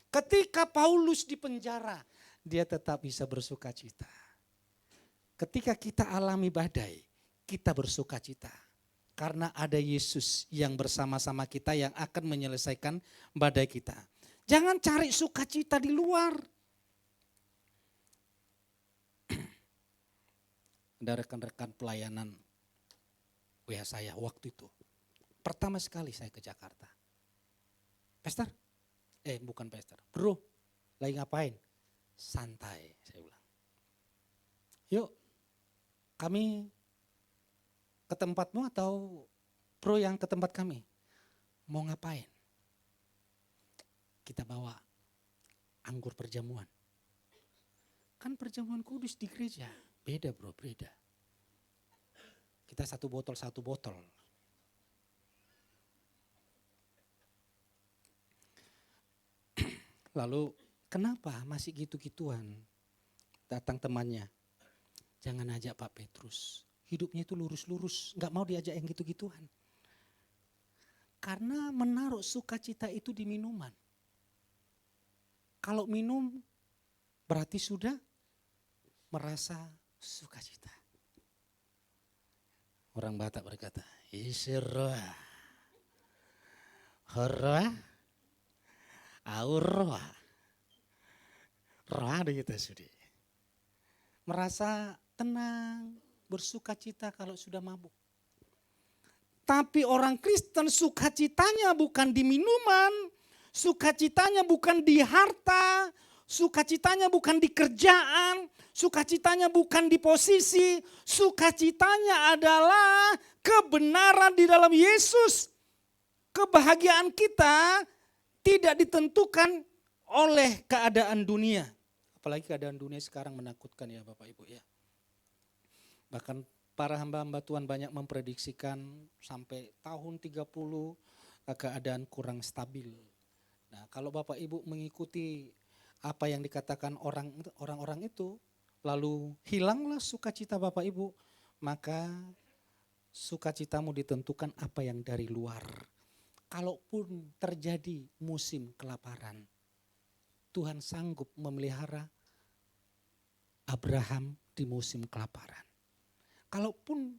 Ketika Paulus di penjara, dia tetap bisa bersukacita. Ketika kita alami badai, kita bersukacita. Karena ada Yesus yang bersama-sama kita yang akan menyelesaikan badai kita. Jangan cari sukacita di luar. Ada rekan-rekan pelayanan WH saya waktu itu. Pertama sekali saya ke Jakarta. Pastor? Bukan pastor. Bro, lagi ngapain? Santai, saya bilang. Yuk, kami ke tempatmu atau bro yang ke tempat kami? Mau ngapain? Kita bawa anggur perjamuan. Kan perjamuan kudus di gereja. Beda bro, beda. Kita satu botol. Lalu kenapa masih gitu-gituan? Datang temannya. Jangan ajak Pak Petrus. Hidupnya itu lurus-lurus. Gak mau diajak yang gitu-gituan. Karena menaruh sukacita itu di minuman. Kalau minum berarti sudah merasa sukacita. Orang Batak berkata, Isirroa, horroa, aurroa. Roa kita sudah. Merasa tenang, bersukacita kalau sudah mabuk. Tapi orang Kristen sukacitanya bukan di minuman, sukacitanya bukan di harta, sukacitanya bukan di kerjaan, sukacitanya bukan di posisi, sukacitanya adalah kebenaran di dalam Yesus. Kebahagiaan kita tidak ditentukan oleh keadaan dunia. Apalagi keadaan dunia sekarang menakutkan ya Bapak Ibu ya. Bahkan para hamba-hamba Tuhan banyak memprediksikan sampai tahun 30 keadaan kurang stabil. Nah, kalau Bapak Ibu mengikuti apa yang dikatakan orang-orang itu, lalu hilanglah sukacita Bapak Ibu, maka sukacitamu ditentukan apa yang dari luar. Kalaupun terjadi musim kelaparan, Tuhan sanggup memelihara Abraham di musim kelaparan. Kalaupun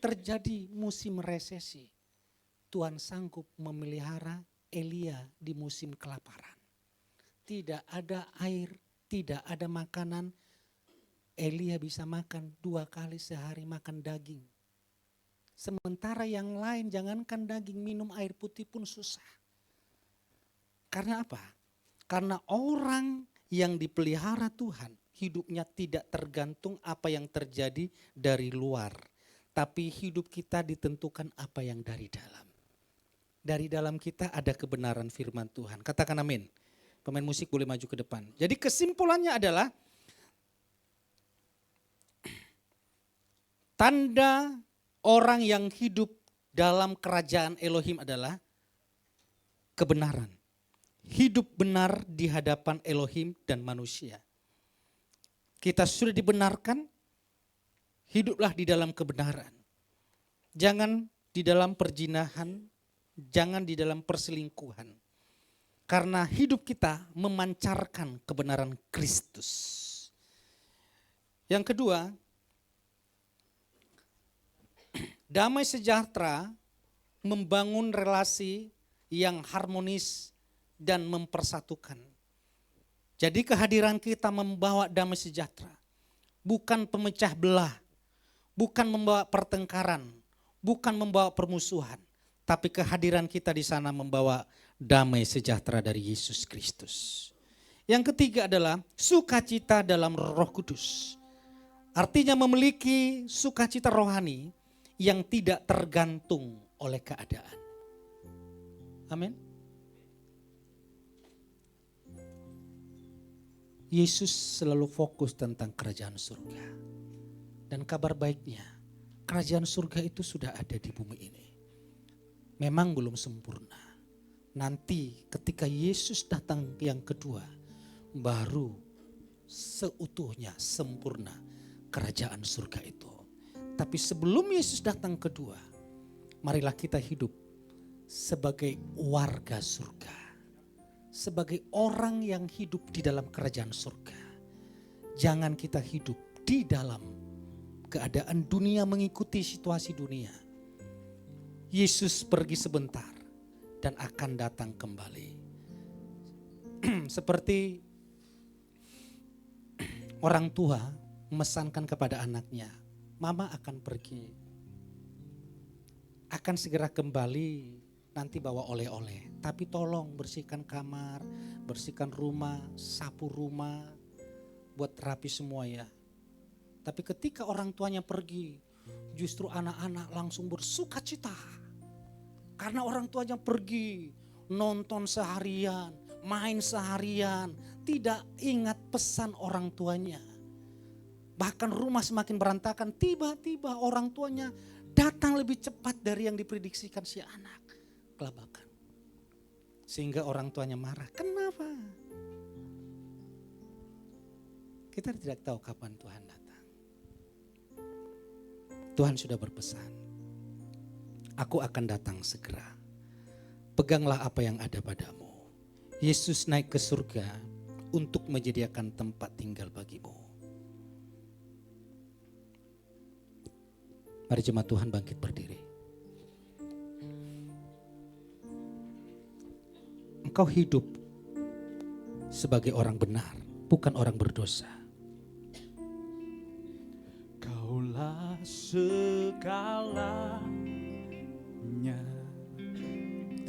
terjadi musim resesi, Tuhan sanggup memelihara Elia di musim kelaparan. Tidak ada air, tidak ada makanan, Elia bisa makan 2 kali sehari makan daging. Sementara yang lain jangankan daging, minum air putih pun susah. Karena apa? Karena orang yang dipelihara Tuhan, hidupnya tidak tergantung apa yang terjadi dari luar. Tapi hidup kita ditentukan apa yang dari dalam. Dari dalam kita ada kebenaran firman Tuhan. Katakan amin. Pemain musik boleh maju ke depan. Jadi kesimpulannya adalah tanda orang yang hidup dalam kerajaan Elohim adalah kebenaran. Hidup benar di hadapan Elohim dan manusia. Kita sudah dibenarkan, hiduplah di dalam kebenaran. Jangan di dalam perjinahan, jangan di dalam perselingkuhan. Karena hidup kita memancarkan kebenaran Kristus. Yang kedua, damai sejahtera membangun relasi yang harmonis dan mempersatukan. Jadi kehadiran kita membawa damai sejahtera. Bukan pemecah belah, bukan membawa pertengkaran, bukan membawa permusuhan. Tapi kehadiran kita di sana membawa damai sejahtera dari Yesus Kristus. Yang ketiga adalah sukacita dalam Roh Kudus. Artinya memiliki sukacita rohani yang tidak tergantung oleh keadaan. Amin. Yesus selalu fokus tentang kerajaan surga. Dan kabar baiknya, kerajaan surga itu sudah ada di bumi ini. memang belum sempurna. Nanti ketika Yesus datang yang kedua, baru seutuhnya sempurna kerajaan surga itu. Tapi sebelum Yesus datang kedua, marilah kita hidup sebagai warga surga. Sebagai orang yang hidup di dalam kerajaan surga. Jangan kita hidup di dalam keadaan dunia, mengikuti situasi dunia. Yesus pergi sebentar dan akan datang kembali. Seperti orang tua memesankan kepada anaknya, mama akan pergi, akan segera kembali, nanti bawa oleh-oleh. Tapi tolong bersihkan kamar, bersihkan rumah, sapu rumah, buat rapi semua ya. Tapi ketika orang tuanya pergi, justru anak-anak langsung bersuka cita. Karena orang tuanya pergi, nonton seharian, main seharian, tidak ingat pesan orang tuanya. Bahkan rumah semakin berantakan, tiba-tiba orang tuanya datang lebih cepat dari yang diprediksikan si anak. Kelabakan. Sehingga orang tuanya marah. Kenapa? Kita tidak tahu kapan Tuhan datang. Tuhan sudah berpesan, aku akan datang segera. Peganglah apa yang ada padamu. Yesus naik ke surga untuk menyediakan tempat tinggal bagimu. Mari jemaat Tuhan bangkit berdiri. Engkau hidup sebagai orang benar, bukan orang berdosa. Kaulah segalanya.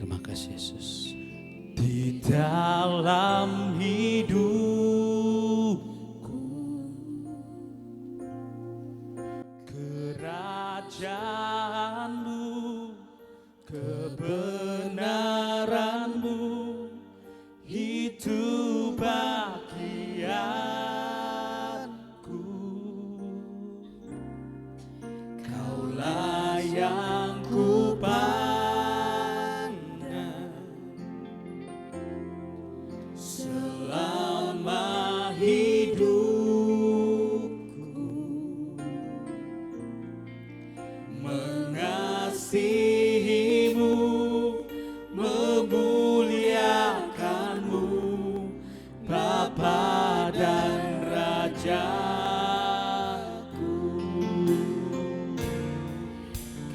Terima kasih Yesus. Di dalam hidupku, kerajaanmu, kebenaranmu, itu bagianku. Kaulah yang ku pandang selama hidupku, mengasihimu, memuliakanmu, Bapa dan Rajaku.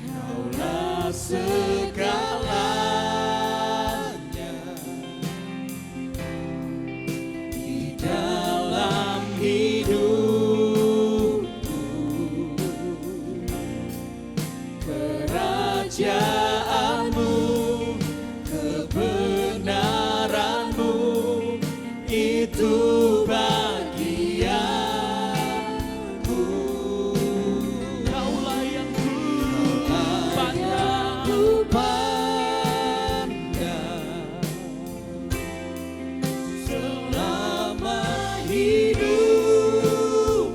Kaulah segalanya di dalam hidupku, kerajaanmu, kebenaranmu, itu bagianku. Kaulah yang ku pandang selama hidupku,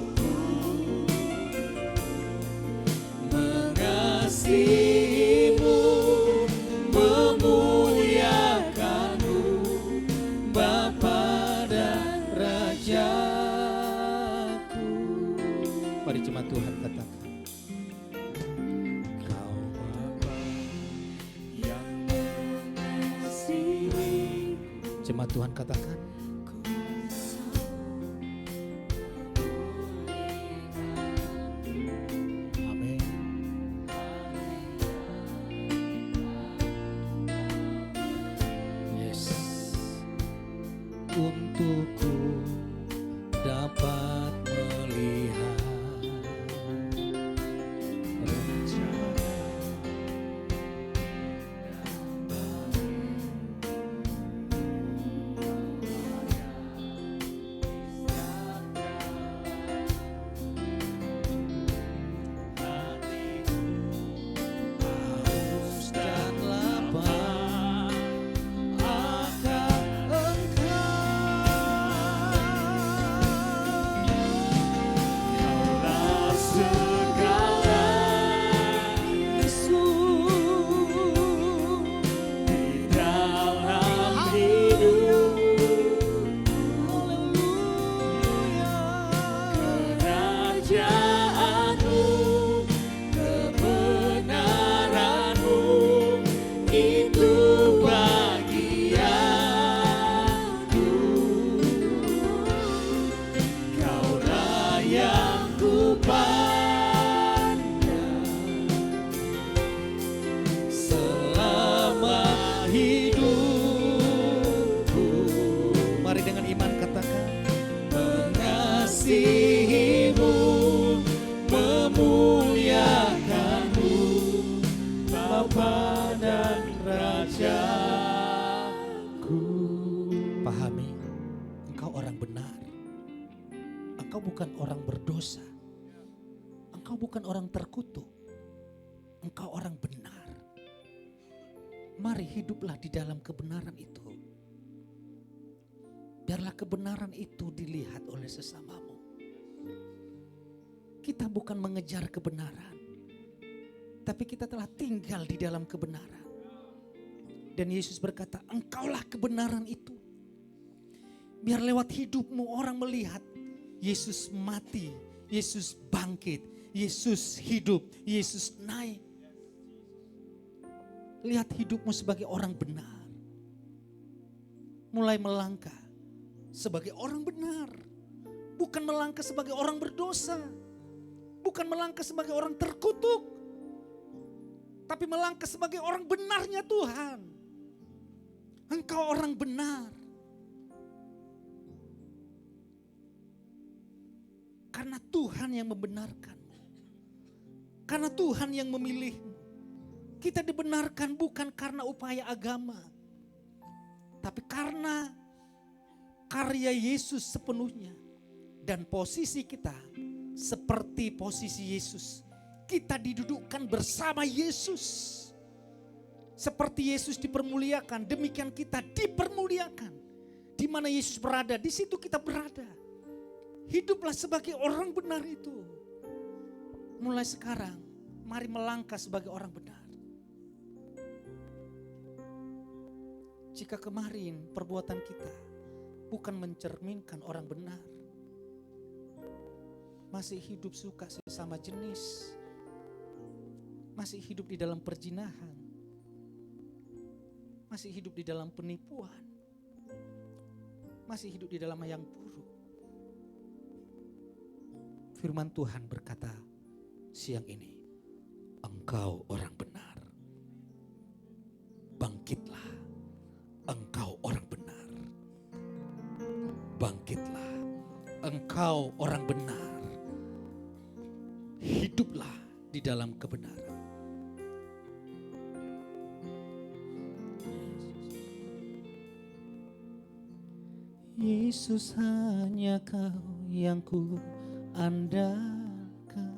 mengasihimu, memuliakanmu, Bapa dan Rajaku. Mari jemaat Tuhan katakan. Kau Bapa yang mengasihi. Jemaat Tuhan katakan. Amin. Yes. Untukku dapat melihat rencana haus dan lapar akan Engkau. pahami, engkau orang benar. Engkau bukan orang berdosa. Engkau bukan orang terkutuk. Engkau orang benar. Mari hiduplah di dalam kebenaran itu. Biarlah kebenaran itu dilihat oleh sesamamu. Kita bukan mengejar kebenaran, tapi kita telah tinggal di dalam kebenaran. Dan Yesus berkata, engkaulah kebenaran itu. Biar lewat hidupmu orang melihat Yesus mati, Yesus bangkit, Yesus hidup, Yesus naik. Lihat hidupmu sebagai orang benar. Mulai melangkah sebagai orang benar. Bukan melangkah sebagai orang berdosa. Bukan melangkah sebagai orang terkutuk. Tapi melangkah sebagai orang benarnya Tuhan. Engkau orang benar. Karena Tuhan yang membenarkanmu. Karena Tuhan yang memilihmu. Kita dibenarkan bukan karena upaya agama. Tapi karena karya Yesus sepenuhnya. Dan posisi kita seperti posisi Yesus. Kita didudukkan bersama Yesus. Seperti Yesus dipermuliakan, demikian kita dipermuliakan. Di mana Yesus berada, di situ kita berada. Hiduplah sebagai orang benar itu. Mulai sekarang, mari melangkah sebagai orang benar. Jika kemarin perbuatan kita bukan mencerminkan orang benar, masih hidup suka sesama jenis, masih hidup di dalam perzinahan, masih hidup di dalam penipuan, masih hidup di dalam yang buruk. Firman Tuhan berkata siang ini, engkau orang benar. Bangkitlah, engkau orang benar. Bangkitlah, engkau orang benar. Hiduplah di dalam kebenaran. Yesus hanya kau yang ku andalkan,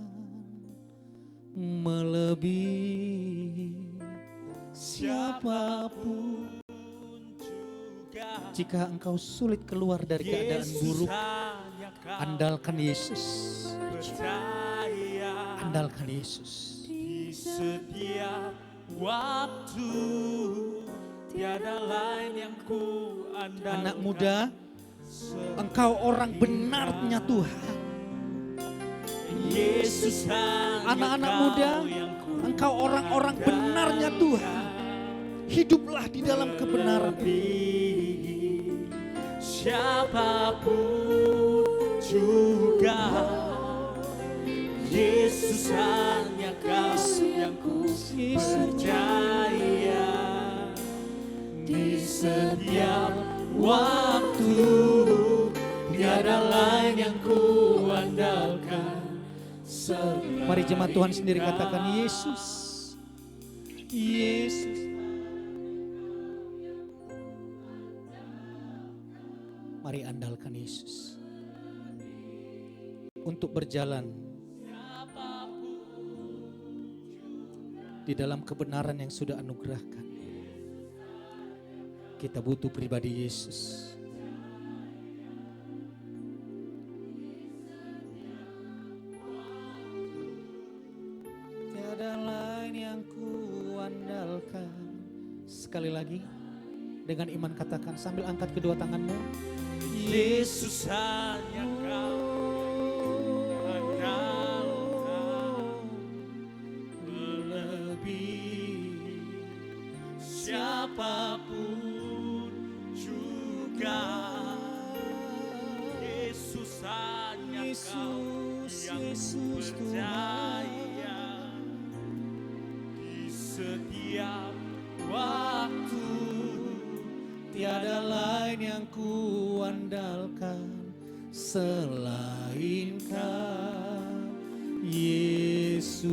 melebihi siapapun juga. Jika engkau sulit keluar dari keadaan buruk, andalkan Yesus. Andalkan Yesus. Di setiap waktu tiada lain yang ku andalkan. Anak muda, engkau orang benarnya Tuhan. Yesus, anak-anak muda, engkau orang-orang benarnya Tuhan. Hiduplah di dalam kebenaran. Siapapun juga, Yesus hanya kau yang ku percaya. Di setiap waktu tiada lain yang ku andalkan. Mari jemaat Tuhan sendiri katakan Yesus. Yesus. Mari andalkan Yesus. Untuk berjalan di dalam kebenaran yang sudah anugerahkan. Kita butuh pribadi Yesus. Tiada lain yang kuandalkan. Sekali lagi dengan iman katakan sambil angkat kedua tanganmu. Yesus hanya kau andalkan, melebihi siapapun juga. Yesus hanya kau yang percaya. Di setiap waktu tiada lain yang kuandalkan selain Kau, Yesus.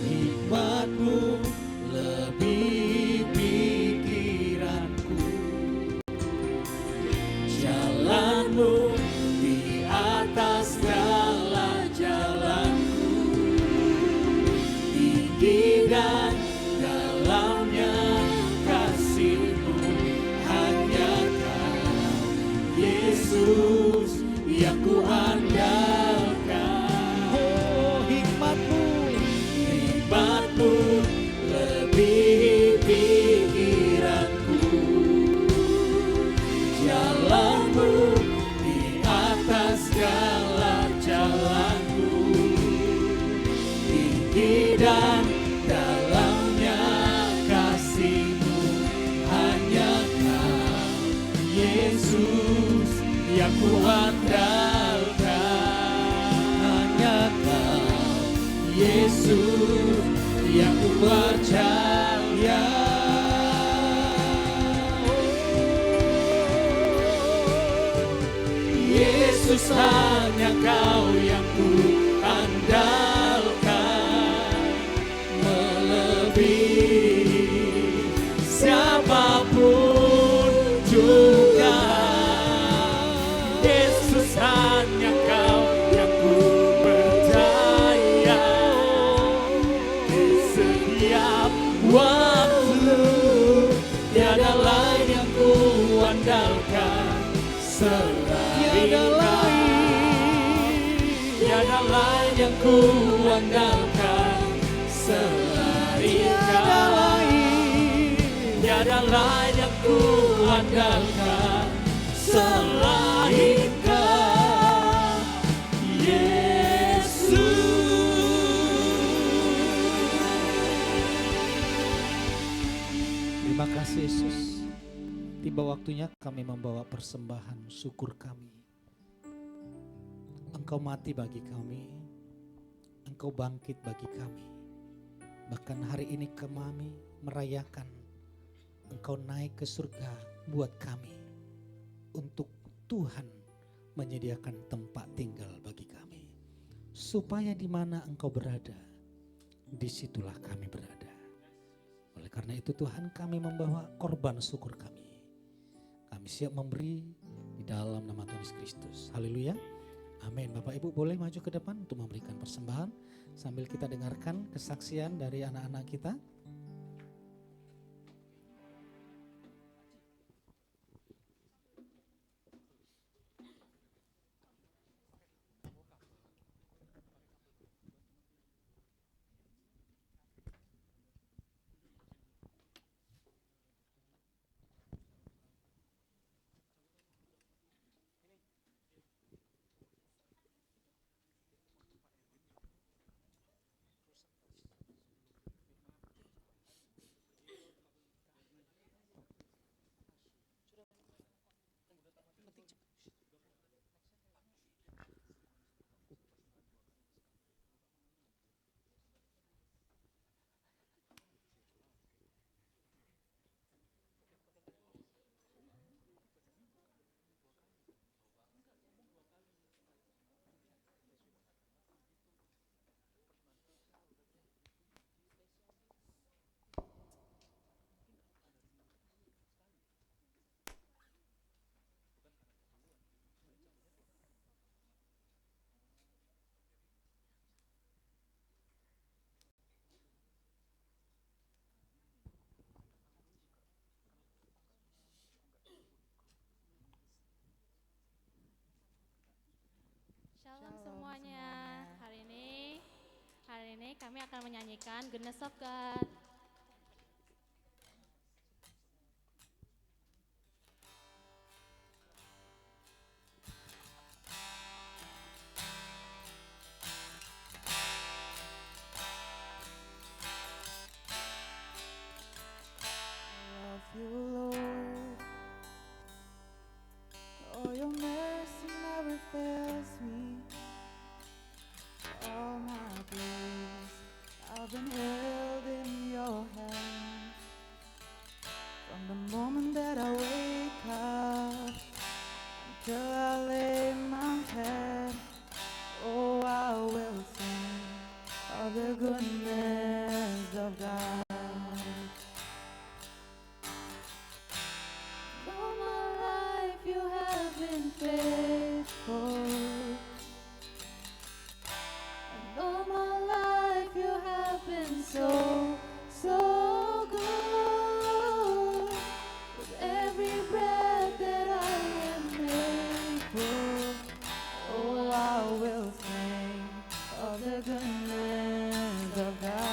Hikmat-Mu lebih Yesus yang kuandalkan. Hanya Kau, Yesus yang ku percaya. Yesus hanya Kau yang ku andalkan, melebihi siapapun juga. Yesus hanya Kau yang ku percaya. Di setiap waktu tiada lain yang ku andalkan selain Kau. Tiada lain yang ku andalkan selain Kau. Tiada lain yang ku andalkan selain Kau, Yesus. terima kasih Yesus. Tiba waktunya kami membawa persembahan syukur kami. Engkau mati bagi kami, Engkau bangkit bagi kami. Bahkan hari ini kami merayakan Engkau naik ke surga buat kami. Untuk Tuhan menyediakan tempat tinggal bagi kami. Supaya di mana Engkau berada, disitulah kami berada. Oleh karena itu Tuhan, kami membawa korban syukur kami. Kami siap memberi di dalam nama Tuhan Yesus Kristus. Haleluya. Amin. Bapak Ibu boleh maju ke depan untuk memberikan persembahan sambil kita dengarkan kesaksian dari anak-anak kita. Shalom semuanya. Hari ini kami akan menyanyikan Goodness of God. Love you, Lord. Oh, your mercy never fails me. All my days I've been held in your hand. From the moment that I wake up until I lay my head, oh, I will sing of the goodness of God. All my life you have been faithful, and all my life you have been so, so good. With every breath that I am able, oh, I will sing of the goodness of God.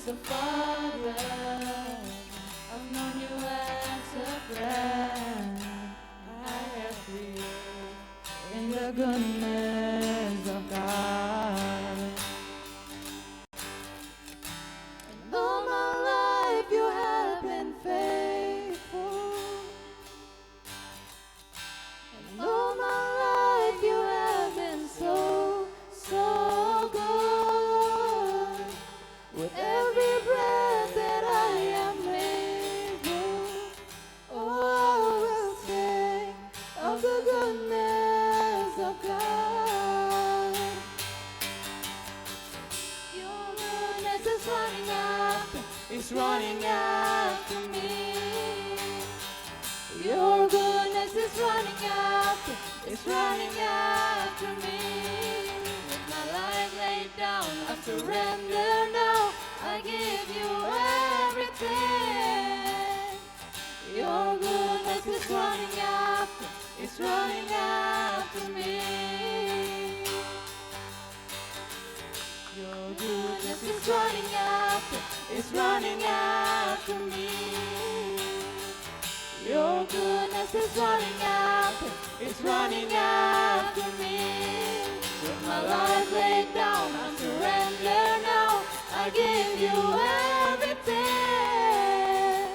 a father. I've known you as a friend. I have lived in the goodness of God. And all my life you have been faithful. And all my life you have been so, so good. With every breath that I am able, oh, I will sing of the goodness of God. Your goodness is running after, it's running after me. Your goodness is running after, it's running after me. With my life laid down, I surrender now. I give you everything. Your goodness is running after, it's running after me. Your goodness is running after, it's running after me. Your goodness is running after, it's running after me. With my life laid down, I surrender now. I give you everything.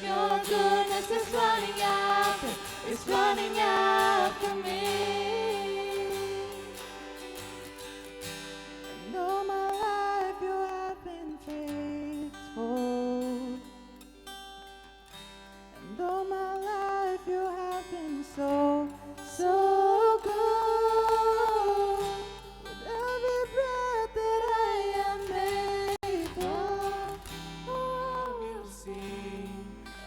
Your goodness is running after, it's running after me. And all my life you have been faithful. And all my life you have been so, so good. With every breath that I am able, oh, I will sing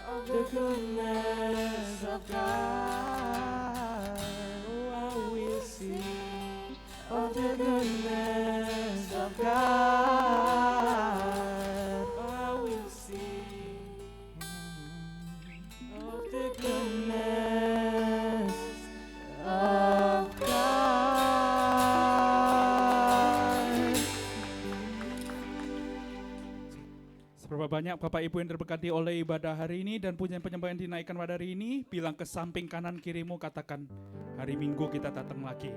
of the goodness of God. Oh, I will sing of the goodness of God. I will sing of the goodness of God. Seberapa banyak Bapak Ibu yang terberkati oleh ibadah hari ini dan pujian penyembahan dinaikkan pada hari ini, bilang ke samping kanan kirimu, katakan, hari Minggu kita datang lagi.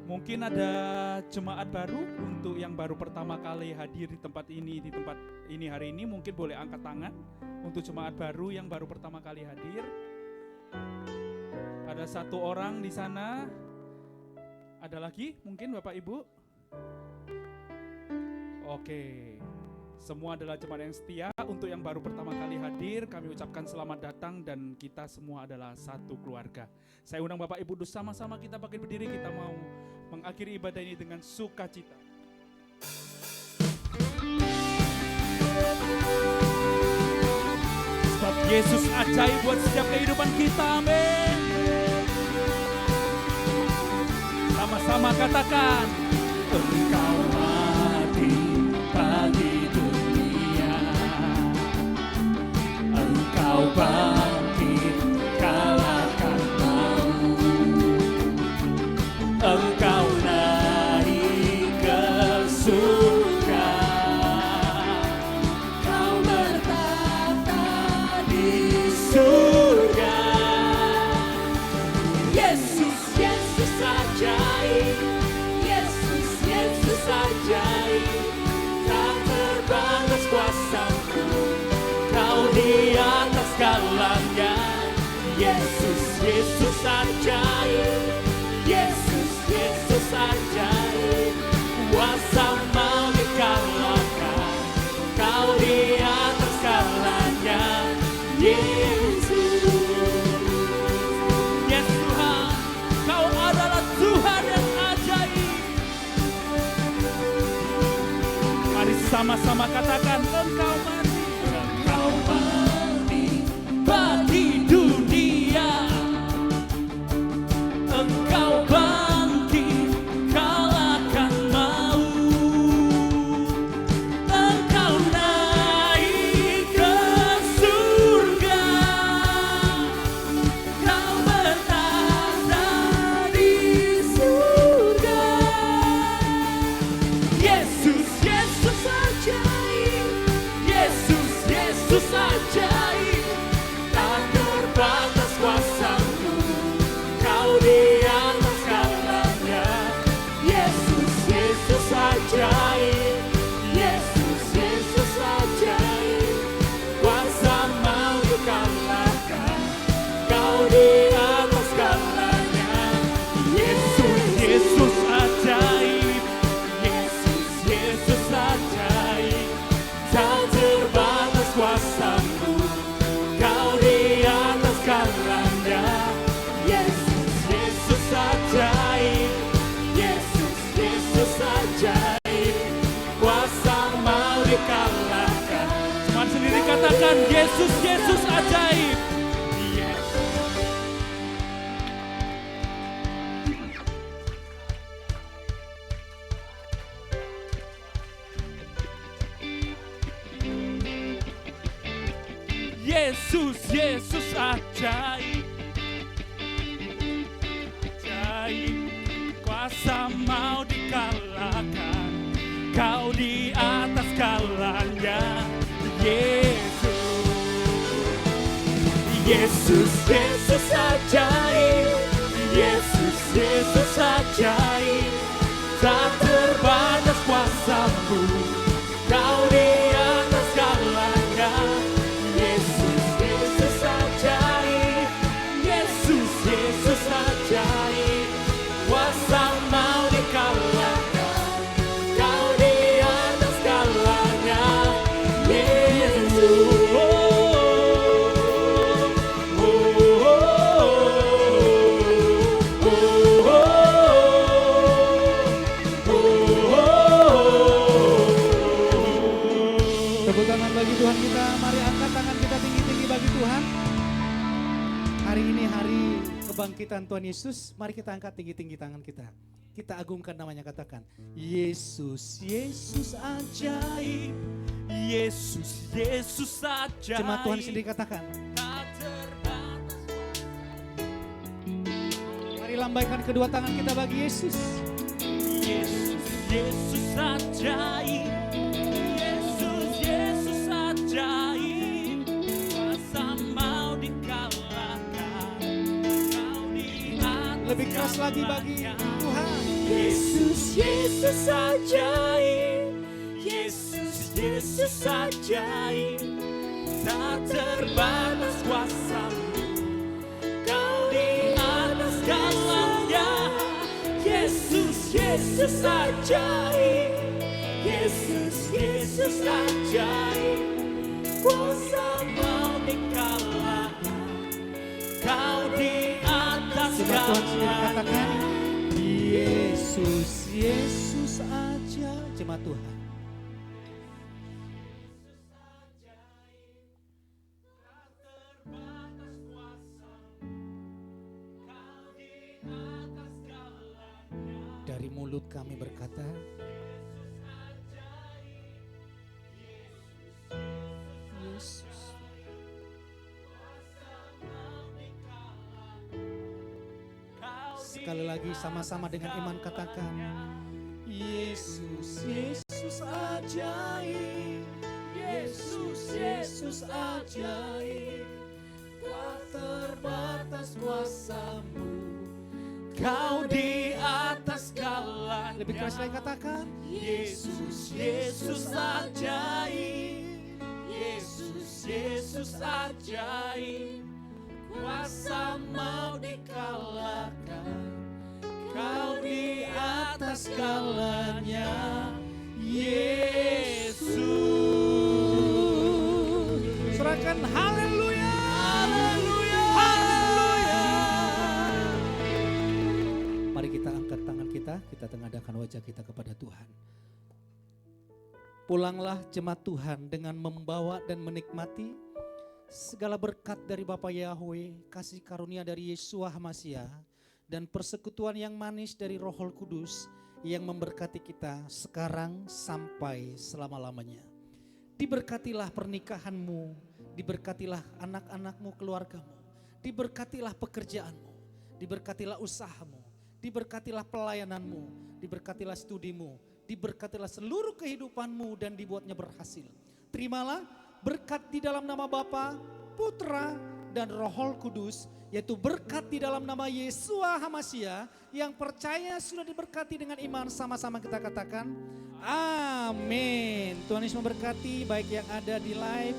Mungkin ada jemaat baru untuk yang baru pertama kali hadir di tempat ini hari ini, mungkin boleh angkat tangan untuk jemaat baru yang baru pertama kali hadir. Ada satu orang di sana. Ada lagi mungkin Bapak Ibu? Oke. Semua adalah jemaat yang setia. Untuk yang baru pertama kali hadir, kami ucapkan selamat datang dan kita semua adalah satu keluarga. Saya undang Bapak Ibu sama-sama kita bangkit berdiri, kita mau mengakhiri ibadah ini dengan sukacita. Sebab Yesus ajaib buat setiap kehidupan kita, amin. Sama-sama katakan, Engkau mati bagi dunia, Engkau bangkit kalahkan maut, Engkau naik ke surga, Kau bertata di surga. Yesus, Yesus ajaib, Yesus, Yesus ajaib, tak terbatas kuasa-Mu, Kau di atas segalanya. Yesus, Yesus ajaib, Yesus, Yesus ajaib, kuasa maut kalahkan, Kau di atas segalanya. Yesus, yes Tuhan, Kau adalah Tuhan yang ajaib. Mari sama-sama katakan, Engkau mati, Engkau mati bagi dunia, Engkau bangkit kalahkan maut, Engkau naik ke surga, Kau bertata di surga. Yesus, Yesus, Yesus ajaib. Ajaib, kuasa mau dikalahkan. Kau di atas segalanya. Yesus, Yesus, Yesus ajaib. Yesus, Yesus ajaib. Tak terbatas kuasamu. Kau di atas segalanya. Yesus, Yesus ajaib. Yesus, Yesus ajaib. Kuasa mau dikalahkan. Kau di atas segalanya. Yesus. Tepuk tangan bagi Tuhan kita, mari angkat tangan kita tinggi-tinggi bagi Tuhan. Hari ini hari kebangkitan Tuhan Yesus, mari kita angkat tinggi-tinggi tangan kita. Kita agungkan namanya, katakan, Yesus, Yesus ajaib. Yesus, Yesus ajaib. Jemaat Tuhan sendiri katakan. Tak terbatas. Mari lambaikan kedua tangan kita bagi Yesus. Yesus, Yesus ajaib. Yesus, Yesus ajaib. Kuasa mau dikalahkan. Kau di atas Lebih keras lagi bagi Tuhan. Yesus, Yesus ajaib. Yesus, Yesus ajaib. Tak terbatas kuasamu. Kau di atas segalanya. Yesus, Yesus ajaib. Yesus, Yesus ajaib. Kuasa mau dikalahkan. Kau di atas Jemaat Tuhan sendiri segalanya. katakan, Yesus, Yesus aja. Jemaat Tuhan. Dari mulut kami berkata, Yesus. Sekali lagi sama-sama dengan iman katakan, Yesus, Yesus ajaib. Yesus, Yesus ajaib. Tak terbatas kuasamu. Kau di atas segalanya. Lebih keras lagi katakan, Yesus, Yesus ajaib. Yesus, Yesus ajaib. Kuasa mau dikalahkan. Kau di atas segalanya. Yesus. serahkan haleluya. Haleluya. Haleluya. Mari kita angkat tangan kita tengadahkan wajah kita kepada Tuhan. Pulanglah jemaat Tuhan dengan membawa dan menikmati segala berkat dari Bapa Yahweh, kasih karunia dari Yeshua HaMashiach, dan persekutuan yang manis dari Roh Kudus yang memberkati kita sekarang sampai selama-lamanya. Diberkatilah pernikahanmu, diberkatilah anak-anakmu, keluargamu, diberkatilah pekerjaanmu, diberkatilah usahamu, diberkatilah pelayananmu, diberkatilah studimu, diberkatilah seluruh kehidupanmu dan dibuatnya berhasil. Terimalah berkat di dalam nama Bapa, Putra, dan Roh Kudus, yaitu berkat di dalam nama Yeshua HaMashiach yang percaya sudah diberkati dengan iman. Sama-sama kita katakan, amin. Tuhan Yesus memberkati baik yang ada di live